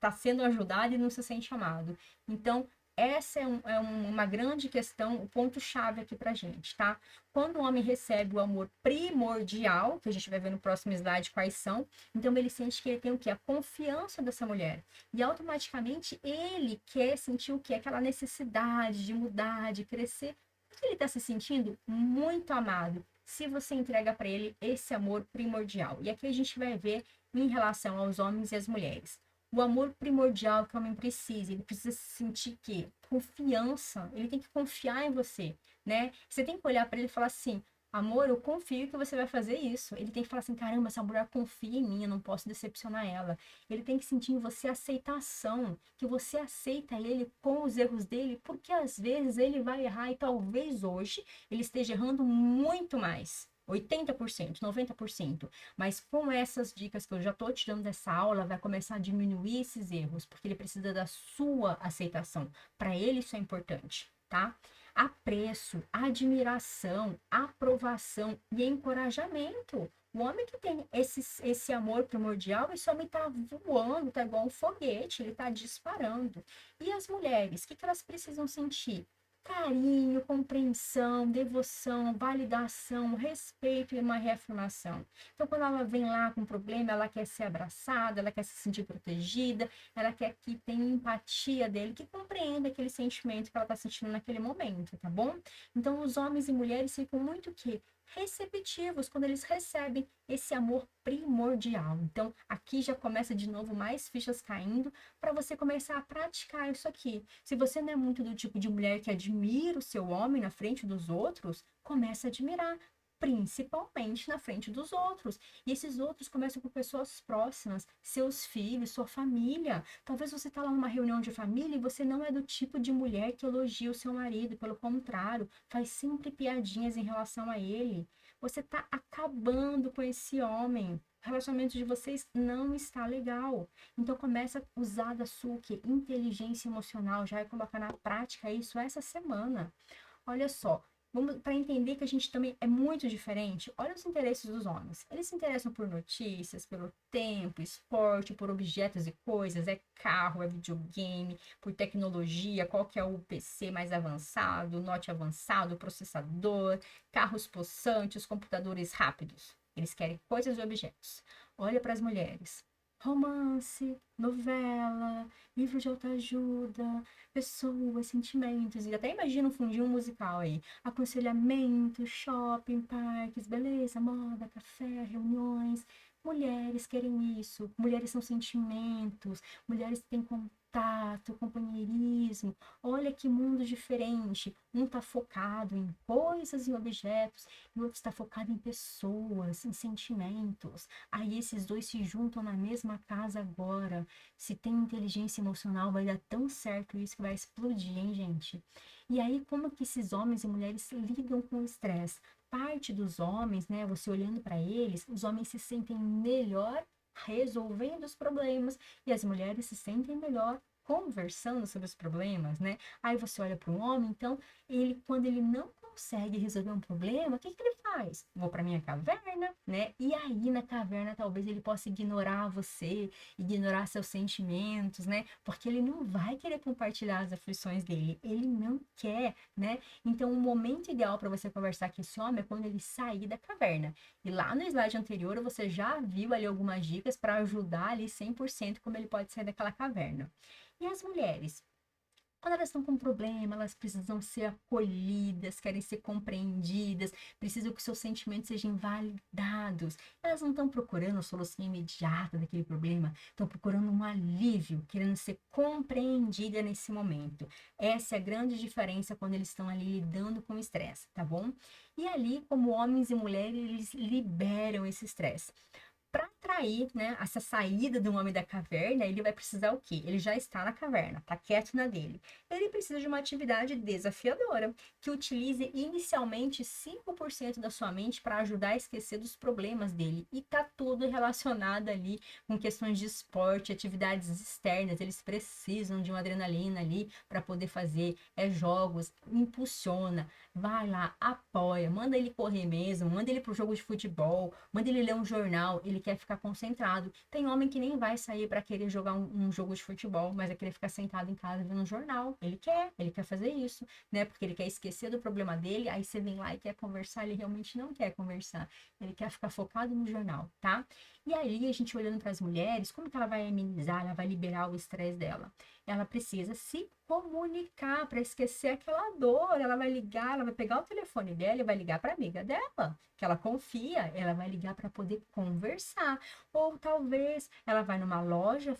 tá sendo ajudada e não se sente amado. Então, essa uma grande questão, o ponto-chave aqui pra gente, tá? Quando o homem recebe o amor primordial, que a gente vai ver no próximo slide quais são, então ele sente que ele tem o quê? A confiança dessa mulher. E automaticamente ele quer sentir o quê? Aquela necessidade de mudar, de crescer, porque ele está se sentindo muito amado se você entrega para ele esse amor primordial. E aqui a gente vai ver em relação aos homens e às mulheres. O amor primordial que o homem precisa, ele precisa sentir que confiança, ele tem que confiar em você, né? Você tem que olhar para ele e falar assim: amor, eu confio que você vai fazer isso. Ele tem que falar assim: caramba, essa mulher confia em mim, eu não posso decepcionar ela. Ele tem que sentir em você aceitação, que você aceita ele com os erros dele, porque às vezes ele vai errar e talvez hoje ele esteja errando muito mais. 80%, 90%. Mas com essas dicas que eu já estou tirando dessa aula, vai começar a diminuir esses erros, porque ele precisa da sua aceitação. Para ele isso é importante, tá? Apreço, admiração, aprovação e encorajamento. O homem que tem esse amor primordial, esse homem tá voando, tá igual um foguete, ele tá disparando. E as mulheres, o que elas precisam sentir? Carinho, compreensão, devoção, validação, respeito e uma reafirmação. Então, quando ela vem lá com um problema, ela quer ser abraçada, ela quer se sentir protegida, ela quer que tenha empatia dele, que compreenda aquele sentimento que ela está sentindo naquele momento, tá bom? Então, os homens e mulheres ficam muito que receptivos quando eles recebem esse amor primordial. Então, aqui já começa de novo mais fichas caindo para você começar a praticar isso aqui. Se você não é muito do tipo de mulher que admira o seu homem na frente dos outros, comece a admirar, principalmente na frente dos outros. E esses outros começam por pessoas próximas, seus filhos, sua família. Talvez você está lá numa reunião de família e você não é do tipo de mulher que elogia o seu marido, pelo contrário, faz sempre piadinhas em relação a ele. Você está acabando com esse homem. O relacionamento de vocês não está legal. Então começa a usar da sua inteligência emocional, já vai colocar na prática isso essa semana. Olha só, vamos para entender que a gente também é muito diferente. Olha os interesses dos homens. Eles se interessam por notícias, pelo tempo, esporte, por objetos e coisas, é carro, é videogame, por tecnologia, qual que é o PC mais avançado, o note avançado, o processador, carros possantes, computadores rápidos. Eles querem coisas e objetos. Olha para as mulheres. Romance, novela, livro de autoajuda, pessoas, sentimentos, e até imagina um fundinho musical aí. Aconselhamento, shopping, parques, beleza, moda, café, reuniões. Mulheres querem isso, mulheres são sentimentos, mulheres têm contato, companheirismo. Olha que mundo diferente. Um está focado em coisas e objetos, e o outro está focado em pessoas, em sentimentos. Aí esses dois se juntam na mesma casa agora. Se tem inteligência emocional, vai dar tão certo isso que vai explodir, hein, gente? E aí, como que esses homens e mulheres lidam com o estresse? Parte dos homens, né, você olhando para eles, os homens se sentem melhor resolvendo os problemas e as mulheres se sentem melhor conversando sobre os problemas, né? Aí você olha para um homem, então, ele quando ele não consegue resolver um problema, o que que ele faz? Vou para minha caverna, né? E aí na caverna talvez ele possa ignorar você, ignorar seus sentimentos, né? Porque ele não vai querer compartilhar as aflições dele, ele não quer, né? Então o momento ideal para você conversar com esse homem é quando ele sair da caverna. E lá no slide anterior você já viu ali algumas dicas para ajudar ali 100% como ele pode sair daquela caverna. E as mulheres? Quando elas estão com um problema, elas precisam ser acolhidas, querem ser compreendidas, precisam que seus sentimentos sejam validados. Elas não estão procurando a solução imediata daquele problema, estão procurando um alívio, querendo ser compreendida nesse momento. Essa é a grande diferença quando eles estão ali lidando com o estresse, tá bom? E ali, como homens e mulheres, eles liberam esse estresse. Para atrair, né, essa saída do homem da caverna, ele vai precisar o quê? Ele já está na caverna, tá quieto na dele. Ele precisa de uma atividade desafiadora, que utilize inicialmente 5% da sua mente para ajudar a esquecer dos problemas dele. E tá tudo relacionado ali com questões de esporte, atividades externas. Eles precisam de uma adrenalina ali para poder fazer jogos, impulsiona, vai lá, apoia, manda ele correr mesmo, manda ele pro jogo de futebol, manda ele ler um jornal, ele quer ficar concentrado. Tem homem que nem vai sair para querer jogar um jogo de futebol, mas é querer ficar sentado em casa vendo um jornal. Ele quer fazer isso, né? Porque ele quer esquecer do problema dele, aí você vem lá e quer conversar, ele realmente não quer conversar. Ele quer ficar focado no jornal, tá? E aí, a gente olhando para as mulheres, como que ela vai amenizar, ela vai liberar o estresse dela? Ela precisa se comunicar para esquecer aquela dor. Ela vai ligar, ela vai pegar o telefone dela e vai ligar para a amiga dela, que ela confia, ela vai ligar para poder conversar. Ou talvez ela vai numa loja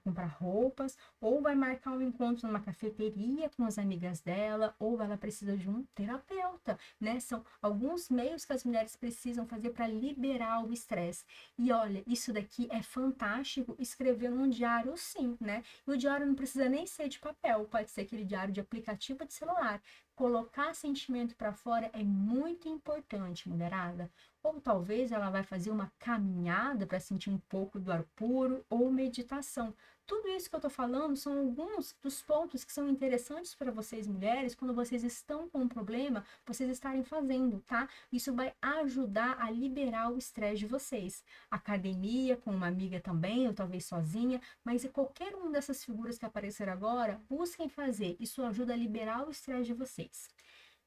comprar roupas, ou vai marcar um encontro numa cafeteria com as amigas dela, ou ela precisa de um terapeuta, né? São alguns meios que as mulheres precisam fazer para liberar o estresse. E olha, isso daqui é fantástico escrever num diário, sim, né? E o diário não precisa nem ser de papel, pode ser aquele diário de aplicativo de celular. Colocar sentimento para fora é muito importante, mulherada. Ou talvez ela vai fazer uma caminhada para sentir um pouco do ar puro ou meditação. Tudo isso que eu tô falando são alguns dos pontos que são interessantes para vocês mulheres quando vocês estão com um problema, vocês estarem fazendo, tá? Isso vai ajudar a liberar o estresse de vocês. Academia com uma amiga também, ou talvez sozinha, mas e qualquer uma dessas figuras que aparecer agora, busquem fazer. Isso ajuda a liberar o estresse de vocês.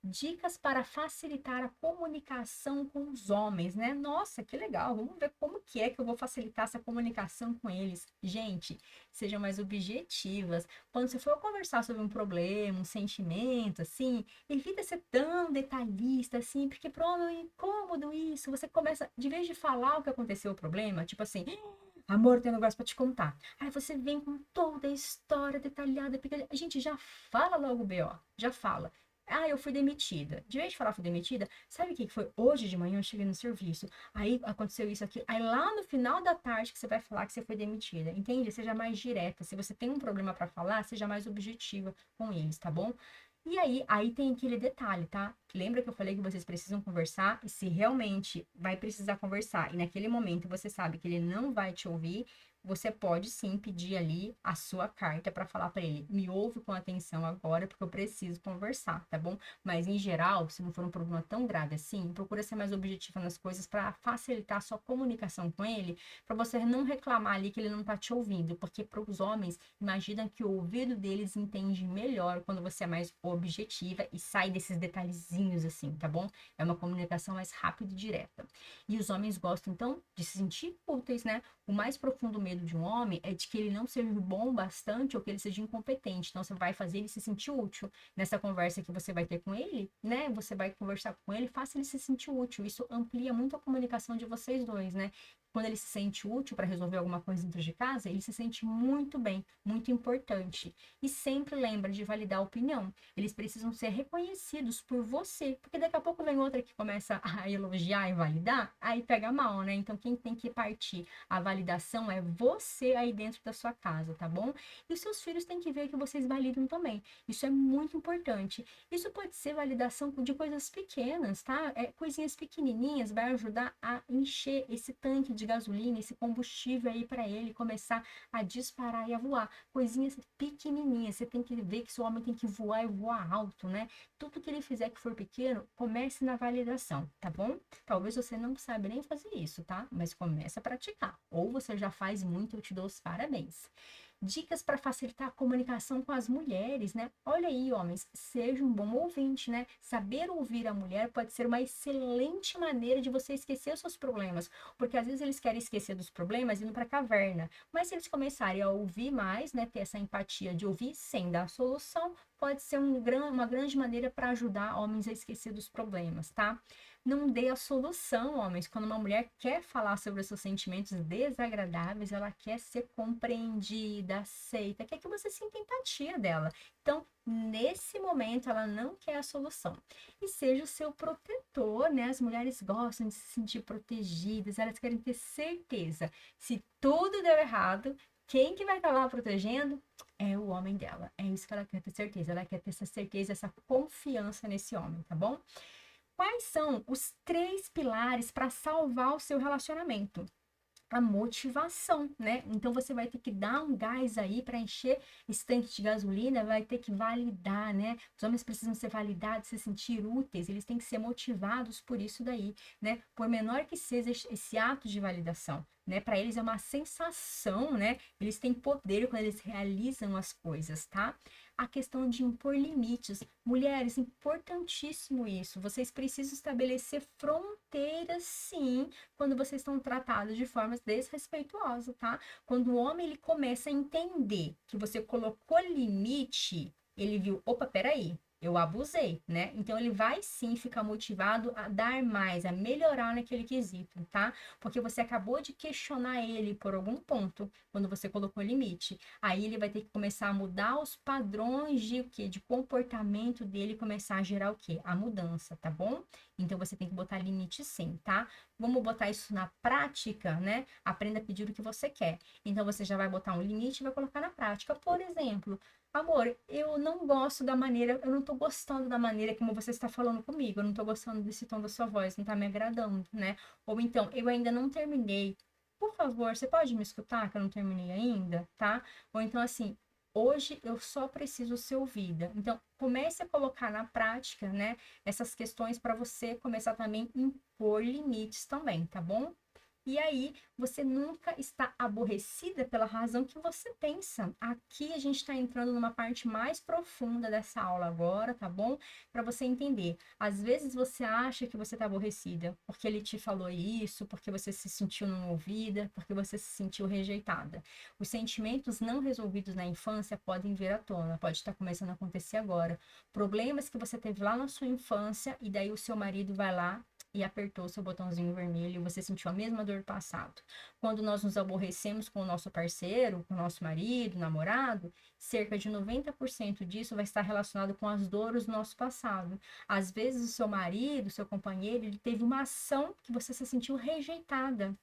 Dicas para facilitar a comunicação com os homens, né? Nossa, que legal! Vamos ver como que é que eu vou facilitar essa comunicação com eles. Gente, sejam mais objetivas. Quando você for conversar sobre um problema, um sentimento, assim, evita ser tão detalhista, assim, porque pronto, é incômodo isso. Você começa, de vez de falar o que aconteceu, o problema, tipo assim, amor, tem um negócio pra te contar. Aí você vem com toda a história detalhada, porque a gente já fala logo o BO, já fala. Ah, eu fui demitida. De vez de falar fui demitida, sabe o que foi? Hoje de manhã eu cheguei no serviço. Aí aconteceu isso aqui. Aí lá no final da tarde que você vai falar que você foi demitida. Entende? Seja mais direta. Se você tem um problema para falar, seja mais objetiva com eles, tá bom? E aí tem aquele detalhe, tá? Lembra que eu falei que vocês precisam conversar? E se realmente vai precisar conversar e naquele momento você sabe que ele não vai te ouvir, você pode sim pedir ali a sua carta para falar para ele: me ouve com atenção agora, porque eu preciso conversar, tá bom? Mas em geral, se não for um problema tão grave assim, procura ser mais objetiva nas coisas para facilitar a sua comunicação com ele, para você não reclamar ali que ele não tá te ouvindo, porque para os homens, imaginam que o ouvido deles entende melhor quando você é mais objetiva e sai desses detalhezinhos assim, tá bom? É uma comunicação mais rápida e direta. E os homens gostam então de se sentir úteis, né? O mais profundo medo de um homem é de que ele não seja bom bastante ou que ele seja incompetente. Então, você vai fazer ele se sentir útil. Nessa conversa que você vai ter com ele, né? Você vai conversar com ele, faça ele se sentir útil. Isso amplia muito a comunicação de vocês dois, né? quando ele se sente útil para resolver alguma coisa dentro de casa, ele se sente muito bem, muito importante. E sempre lembra de validar a opinião. Eles precisam ser reconhecidos por você, porque daqui a pouco vem outra que começa a elogiar e validar, aí pega mal, né? Então quem tem que partir a validação é você aí dentro da sua casa, tá bom? E os seus filhos têm que ver que vocês validam também. Isso é muito importante. Isso pode ser validação de coisas pequenas, tá? Coisinhas pequenininhas vai ajudar a encher esse tanque de gasolina, esse combustível aí para ele começar a disparar e a voar. Coisinhas pequenininhas. Você tem que ver que seu homem tem que voar e voar alto, né? Tudo que ele fizer que for pequeno, comece na validação, tá bom? Talvez você não saiba nem fazer isso, tá? Mas comece a praticar. Ou você já faz muito, eu te dou os parabéns. Dicas para facilitar a comunicação com as mulheres, né? Olha aí, homens, seja um bom ouvinte, né? Saber ouvir a mulher pode ser uma excelente maneira de você esquecer os seus problemas, porque às vezes eles querem esquecer dos problemas indo para a caverna, mas se eles começarem a ouvir mais, né, ter essa empatia de ouvir sem dar solução, pode ser uma grande maneira para ajudar homens a esquecer dos problemas, tá? Não dê a solução, homens. Quando uma mulher quer falar sobre os seus sentimentos desagradáveis, ela quer ser compreendida, aceita, quer que você sinta empatia dela. Então, nesse momento, ela não quer a solução. E seja o seu protetor, né? As mulheres gostam de se sentir protegidas, elas querem ter certeza. Se tudo deu errado, quem que vai estar lá protegendo? É o homem dela. É isso que ela quer ter certeza. Ela quer ter essa certeza, essa confiança nesse homem, tá bom? Quais são os 3 pilares para salvar o seu relacionamento? A motivação, né? Então você vai ter que dar um gás aí para encher esse tanque de gasolina, vai ter que validar, né? Os homens precisam ser validados, se sentir úteis, eles têm que ser motivados por isso daí, né? Por menor que seja esse ato de validação, né? Para eles é uma sensação, né? Eles têm poder quando eles realizam as coisas, tá? A questão de impor limites. Mulheres, importantíssimo isso. Vocês precisam estabelecer fronteiras, sim, quando vocês estão tratados de formas desrespeituosas, tá? Quando o homem ele começa a entender que você colocou limite, ele viu, opa, peraí, eu abusei, né? Então ele vai sim ficar motivado a dar mais, a melhorar naquele quesito, tá? Porque você acabou de questionar ele por algum ponto quando você colocou limite. Aí ele vai ter que começar a mudar os padrões de o quê? De comportamento dele, começar a gerar o quê? A mudança, tá bom? Então você tem que botar limite sim, tá? Vamos botar isso na prática, né? Aprenda a pedir o que você quer. Então você já vai botar um limite e vai colocar na prática. Por exemplo, amor, eu não gosto da maneira, eu não tô gostando da maneira como você está falando comigo, eu não tô gostando desse tom da sua voz, não tá me agradando, né? Ou então, eu ainda não terminei. Por favor, você pode me escutar que eu não terminei ainda, tá? Ou então assim, hoje eu só preciso ser ouvida. Então, comece a colocar na prática, né, essas questões para você começar também a impor limites também, tá bom? E aí, você nunca está aborrecida pela razão que você pensa. Aqui a gente está entrando numa parte mais profunda dessa aula agora, tá bom? Para você entender. Às vezes você acha que você está aborrecida porque ele te falou isso, porque você se sentiu não ouvida, porque você se sentiu rejeitada. Os sentimentos não resolvidos na infância podem vir à tona, pode estar começando a acontecer agora. Problemas que você teve lá na sua infância e daí o seu marido vai lá e apertou o seu botãozinho vermelho e você sentiu a mesma dor do passado. Quando nós nos aborrecemos com o nosso parceiro, com o nosso marido, namorado, cerca de 90% disso vai estar relacionado com as dores do nosso passado. Às vezes o seu marido, o seu companheiro, ele teve uma ação que você se sentiu rejeitada.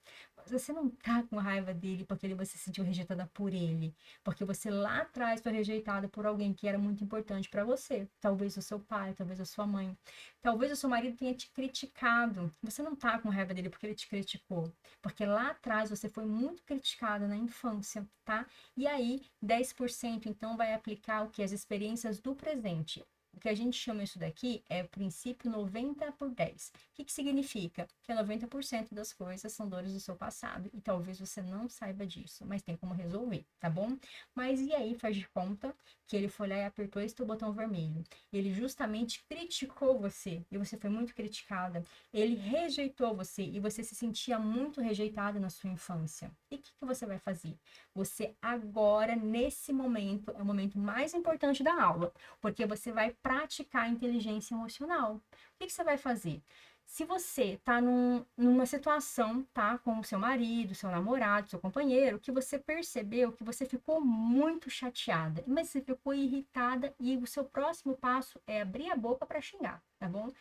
Você não tá com raiva dele porque você se sentiu rejeitada por ele, porque você lá atrás foi rejeitada por alguém que era muito importante para você. Talvez o seu pai, talvez a sua mãe. Talvez o seu marido tenha te criticado. Você não tá com raiva dele porque ele te criticou. Porque lá atrás você foi muito criticada na infância, tá? E aí, 10% então vai aplicar o que? As experiências do presente. O que a gente chama isso daqui é o princípio 90/10. O que significa? Que 90% das coisas são dores do seu passado. E talvez você não saiba disso, mas tem como resolver, tá bom? Mas e aí, faz de conta que ele foi lá e apertou esse teu botão vermelho. Ele justamente criticou você e você foi muito criticada. Ele rejeitou você e você se sentia muito rejeitada na sua infância. E o que você vai fazer? Você agora, nesse momento, é o momento mais importante da aula, porque você vai praticar a inteligência emocional. O que você vai fazer? Se você tá numa situação, tá, com o seu marido, seu namorado, seu companheiro, que você percebeu que você ficou muito chateada, mas você ficou irritada e o seu próximo passo é abrir a boca para xingar, tá bom?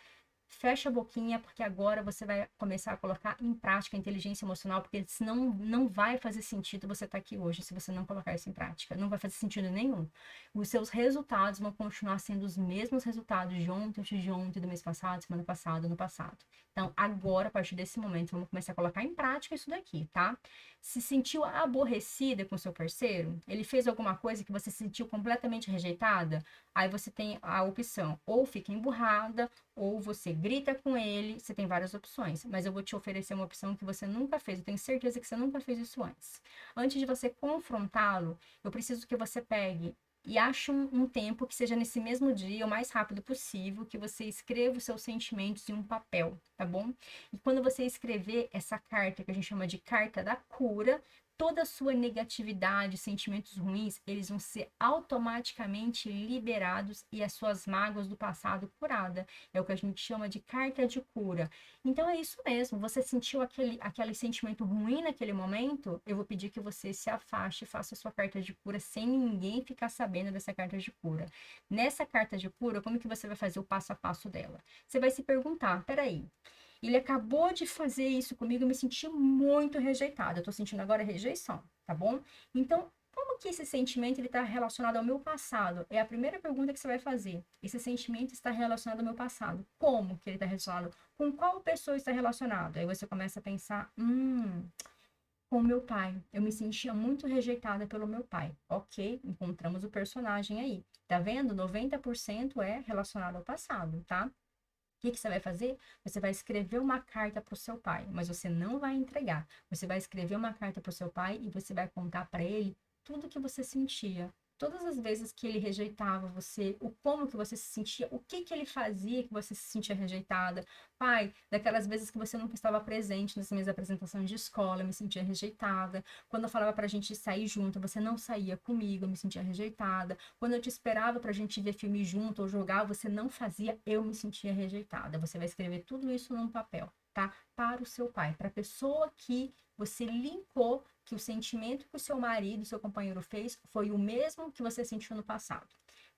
Fecha a boquinha, porque agora você vai começar a colocar em prática a inteligência emocional, porque senão não vai fazer sentido você estar aqui hoje se você não colocar isso em prática. Não vai fazer sentido nenhum. Os seus resultados vão continuar sendo os mesmos resultados de ontem, antes de ontem, do mês passado, semana passada, ano passado. Então, agora, a partir desse momento, vamos começar a colocar em prática isso daqui, tá? Se sentiu aborrecida com seu parceiro? Ele fez alguma coisa que você se sentiu completamente rejeitada? Aí você tem a opção, ou fica emburrada, ou você grita com ele, você tem várias opções, mas eu vou te oferecer uma opção que você nunca fez, eu tenho certeza que você nunca fez isso antes. Antes de você confrontá-lo, eu preciso que você pegue e ache um tempo que seja nesse mesmo dia, o mais rápido possível, que você escreva os seus sentimentos em um papel, tá bom? E quando você escrever essa carta, que a gente chama de carta da cura, toda a sua negatividade, sentimentos ruins, eles vão ser automaticamente liberados e as suas mágoas do passado curadas. É o que a gente chama de carta de cura. Então é isso mesmo, você sentiu aquele sentimento ruim naquele momento, eu vou pedir que você se afaste e faça a sua carta de cura sem ninguém ficar sabendo dessa carta de cura. Nessa carta de cura, como que você vai fazer o passo a passo dela? Você vai se perguntar, peraí, ele acabou de fazer isso comigo, eu me senti muito rejeitada. Eu tô sentindo agora rejeição, tá bom? Então, como que esse sentimento ele está relacionado ao meu passado? É a primeira pergunta que você vai fazer. Esse sentimento está relacionado ao meu passado. Como que ele está relacionado? Com qual pessoa está relacionado? Aí você começa a pensar, com meu pai. Eu me sentia muito rejeitada pelo meu pai. Ok, encontramos o personagem aí. Tá vendo? 90% é relacionado ao passado, tá? O que você vai fazer? Você vai escrever uma carta para o seu pai, mas você não vai entregar. Você vai escrever uma carta para o seu pai e você vai contar para ele tudo que você sentia. Todas as vezes que ele rejeitava você, o como que você se sentia, o que ele fazia que você se sentia rejeitada. Pai, daquelas vezes que você nunca estava presente nas minhas apresentações de escola, eu me sentia rejeitada. Quando eu falava pra gente sair junto, você não saía comigo, eu me sentia rejeitada. Quando eu te esperava pra gente ver filme junto ou jogar, você não fazia, eu me sentia rejeitada. Você vai escrever tudo isso num papel, tá? Para o seu pai, para a pessoa que você linkou que o sentimento que o seu marido, o seu companheiro fez, foi o mesmo que você sentiu no passado.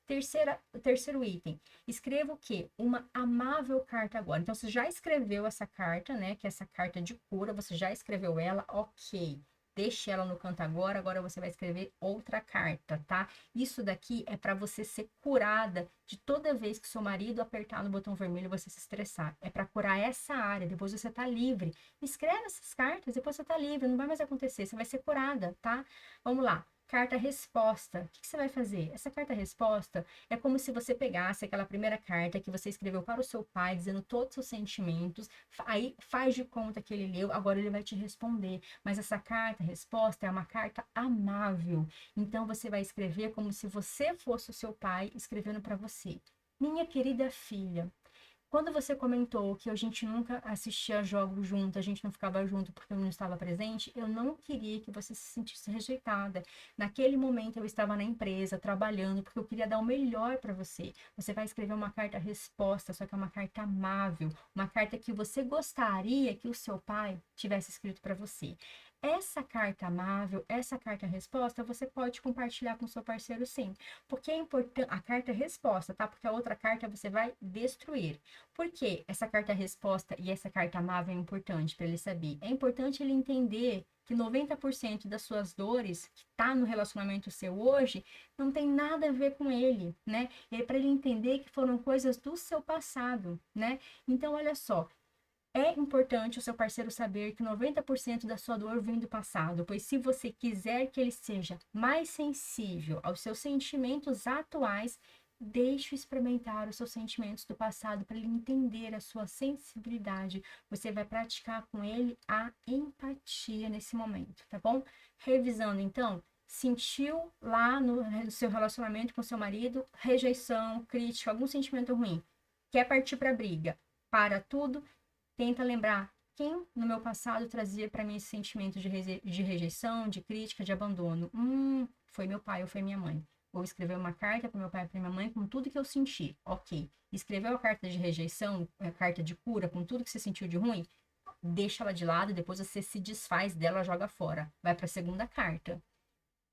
Terceiro item, escreva o quê? Uma amável carta agora. Então, você já escreveu essa carta, né? Que é essa carta de cura, você já escreveu ela, ok. Deixe ela no canto agora você vai escrever outra carta, tá? Isso daqui é para você ser curada de toda vez que seu marido apertar no botão vermelho e você se estressar. É para curar essa área, depois você tá livre. Escreve essas cartas, depois você tá livre, não vai mais acontecer, você vai ser curada, tá? Vamos lá. Carta-resposta. O que você vai fazer? Essa carta-resposta é como se você pegasse aquela primeira carta que você escreveu para o seu pai, dizendo todos os seus sentimentos, aí faz de conta que ele leu, agora ele vai te responder. Mas essa carta-resposta é uma carta amável. Então você vai escrever como se você fosse o seu pai escrevendo para você. Minha querida filha, quando você comentou que a gente nunca assistia jogos junto, a gente não ficava junto porque eu não estava presente, eu não queria que você se sentisse rejeitada. Naquele momento eu estava na empresa, trabalhando, porque eu queria dar o melhor para você. Você vai escrever uma carta resposta, só que é uma carta amável, uma carta que você gostaria que o seu pai tivesse escrito para você. Essa carta amável, essa carta resposta, você pode compartilhar com seu parceiro sim. Porque é importante, a carta resposta, tá? Porque a outra carta você vai destruir. Por que essa carta resposta e essa carta amável é importante para ele saber? É importante ele entender que 90% das suas dores que tá no relacionamento seu hoje não tem nada a ver com ele, né? É para ele entender que foram coisas do seu passado, né? Então, olha só, é importante o seu parceiro saber que 90% da sua dor vem do passado, pois se você quiser que ele seja mais sensível aos seus sentimentos atuais, deixe-o experimentar os seus sentimentos do passado para ele entender a sua sensibilidade. Você vai praticar com ele a empatia nesse momento, tá bom? Revisando então, sentiu lá no seu relacionamento com seu marido rejeição, crítica, algum sentimento ruim, quer partir para a briga, para tudo. Tenta lembrar quem no meu passado trazia para mim esse sentimento de rejeição, de crítica, de abandono. Foi meu pai ou foi minha mãe. Vou escrever uma carta para meu pai e para minha mãe com tudo que eu senti. Ok. Escreveu a carta de rejeição, a carta de cura, com tudo que você sentiu de ruim? Deixa ela de lado, depois você se desfaz dela, joga fora. Vai para a segunda carta.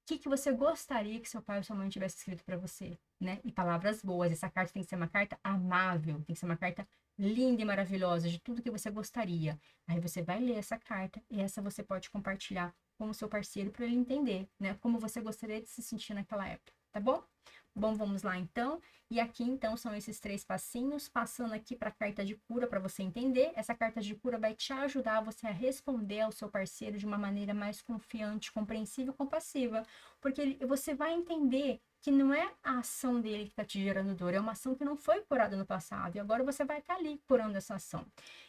Que você gostaria que seu pai ou sua mãe tivesse escrito para você, né? E palavras boas. Essa carta tem que ser uma carta amável, tem que ser uma carta linda e maravilhosa, de tudo que você gostaria. Aí você vai ler essa carta e essa você pode compartilhar com o seu parceiro para ele entender, né? Como você gostaria de se sentir naquela época, tá bom? Bom, vamos lá então. E aqui então são esses 3 passinhos, passando aqui para a carta de cura para você entender. Essa carta de cura vai te ajudar você a responder ao seu parceiro de uma maneira mais confiante, compreensiva e compassiva, porque você vai entender que não é a ação dele que está te gerando dor, é uma ação que não foi curada no passado, e agora você vai estar ali curando essa ação.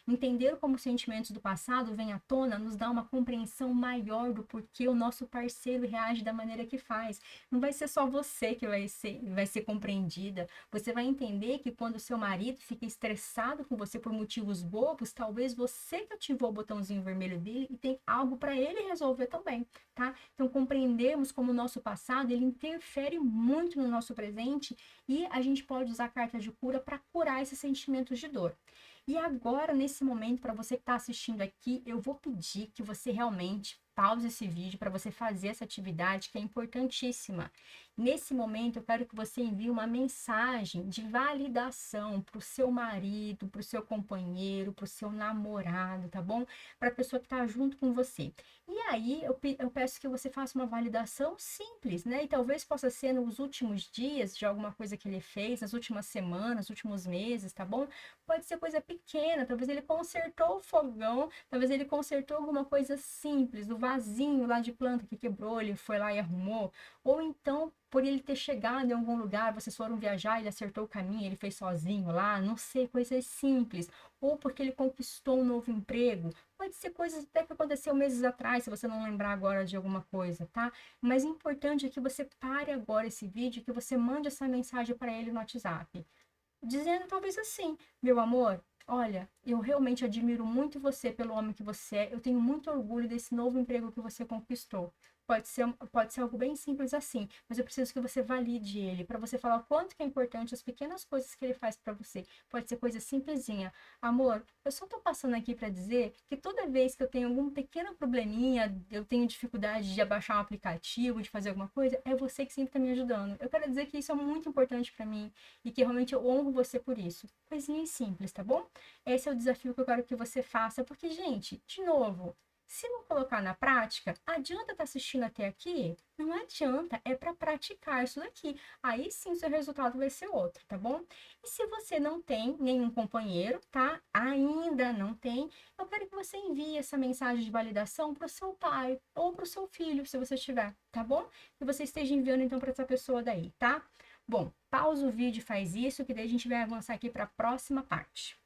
Entender como os sentimentos do passado vêm à tona nos dá uma compreensão maior do porquê o nosso parceiro reage da maneira que faz. Não vai ser só você que vai ser compreendida, você vai entender que quando o seu marido fica estressado com você por motivos bobos, talvez você que ativou o botãozinho vermelho dele e tem algo para ele resolver também, tá? Então, compreendemos como o nosso passado, ele interfere muito no nosso presente e a gente pode usar a carta de cura para curar esses sentimentos de dor. E agora, nesse momento, para você que está assistindo aqui, eu vou pedir que você realmente pause esse vídeo para você fazer essa atividade que é importantíssima. Nesse momento, eu quero que você envie uma mensagem de validação para o seu marido, para o seu companheiro, para o seu namorado, tá bom? Para a pessoa que está junto com você. E aí, eu peço que você faça uma validação simples, né? E talvez possa ser nos últimos dias de alguma coisa que ele fez, nas últimas semanas, nos últimos meses, tá bom? Pode ser coisa pequena, talvez ele consertou o fogão, talvez ele consertou alguma coisa simples, o vasinho lá de planta que quebrou, ele foi lá e arrumou. Ou então, por ele ter chegado em algum lugar, vocês foram viajar, ele acertou o caminho, ele fez sozinho lá, não sei, coisas simples. Ou porque ele conquistou um novo emprego. Pode ser coisas até que aconteceu meses atrás, se você não lembrar agora de alguma coisa, tá? Mas o importante é que você pare agora esse vídeo, que você mande essa mensagem para ele no WhatsApp. Dizendo talvez assim, meu amor, olha, eu realmente admiro muito você pelo homem que você é, eu tenho muito orgulho desse novo emprego que você conquistou. Pode ser algo bem simples assim, mas eu preciso que você valide ele, para você falar o quanto que é importante as pequenas coisas que ele faz para você. Pode ser coisa simplesinha. Amor, eu só tô passando aqui para dizer que toda vez que eu tenho algum pequeno probleminha, eu tenho dificuldade de abaixar um aplicativo, de fazer alguma coisa, é você que sempre tá me ajudando. Eu quero dizer que isso é muito importante para mim e que realmente eu honro você por isso. Coisinhas simples, tá bom? Esse é o desafio que eu quero que você faça, porque, gente, de novo, se não colocar na prática, adianta estar assistindo até aqui? Não adianta, é para praticar isso daqui. Aí sim o seu resultado vai ser outro, tá bom? E se você não tem nenhum companheiro, tá? Ainda não tem, eu quero que você envie essa mensagem de validação para o seu pai ou para o seu filho, se você tiver, tá bom? Que você esteja enviando então para essa pessoa daí, tá? Bom, pausa o vídeo e faz isso, que daí a gente vai avançar aqui para a próxima parte.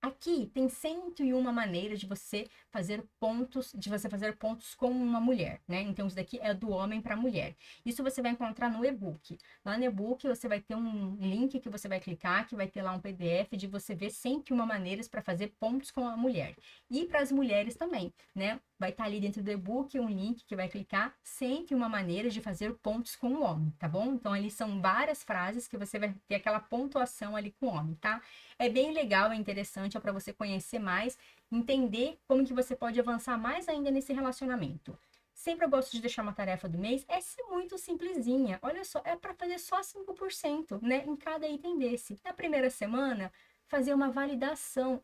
Aqui tem 101 maneiras de você fazer pontos com uma mulher, né? Então, isso daqui é do homem para a mulher. Isso você vai encontrar no e-book. Lá no e-book você vai ter um link que você vai clicar, que vai ter lá um PDF de você ver 101 maneiras para fazer pontos com a mulher. E para as mulheres também, né? Vai estar ali dentro do e-book um link que vai clicar 101 maneiras de fazer pontos com o homem, tá bom? Então, ali são várias frases que você vai ter aquela pontuação ali com o homem, tá? É bem legal, é interessante, é para você conhecer mais, entender como que você pode avançar mais ainda nesse relacionamento. Sempre eu gosto de deixar uma tarefa do mês, é muito simplesinha. Olha só, é para fazer só 5%, né? Em cada item desse. Na primeira semana, fazer uma validação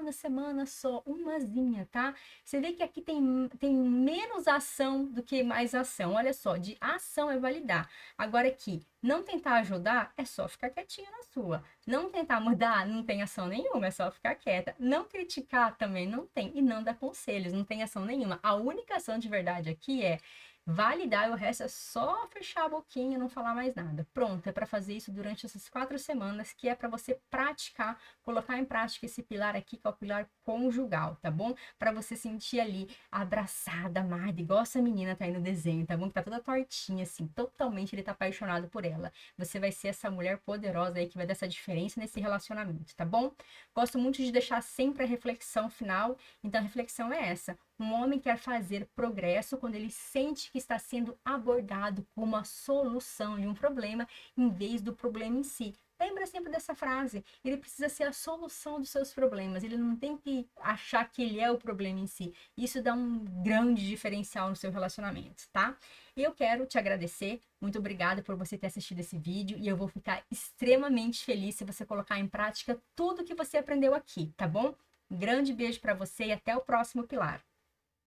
na semana só, umazinha, tá? Você vê que aqui tem menos ação do que mais ação. Olha só, de ação é validar. Agora aqui, não tentar ajudar é só ficar quietinha na sua. Não tentar mudar, não tem ação nenhuma, é só ficar quieta. Não criticar também não tem. E não dar conselhos, não tem ação nenhuma. A única ação de verdade aqui é validar e o resto é só fechar a boquinha e não falar mais nada. Pronto, é para fazer isso durante essas 4 semanas, que é para você praticar, colocar em prática esse pilar aqui, que é o pilar conjugal, tá bom? Para você sentir ali abraçada, amada, igual essa menina tá aí no desenho, tá bom? Que tá toda tortinha, assim, totalmente ele tá apaixonado por ela. Você vai ser essa mulher poderosa aí que vai dar essa diferença nesse relacionamento, tá bom? Gosto muito de deixar sempre a reflexão final, então a reflexão é essa. Um homem quer fazer progresso quando ele sente que está sendo abordado como uma solução de um problema em vez do problema em si. Lembra sempre dessa frase. Ele precisa ser a solução dos seus problemas. Ele não tem que achar que ele é o problema em si. Isso dá um grande diferencial no seu relacionamento, tá? Eu quero te agradecer. Muito obrigada por você ter assistido esse vídeo. E eu vou ficar extremamente feliz se você colocar em prática tudo que você aprendeu aqui, tá bom? Um grande beijo para você e até o próximo pilar.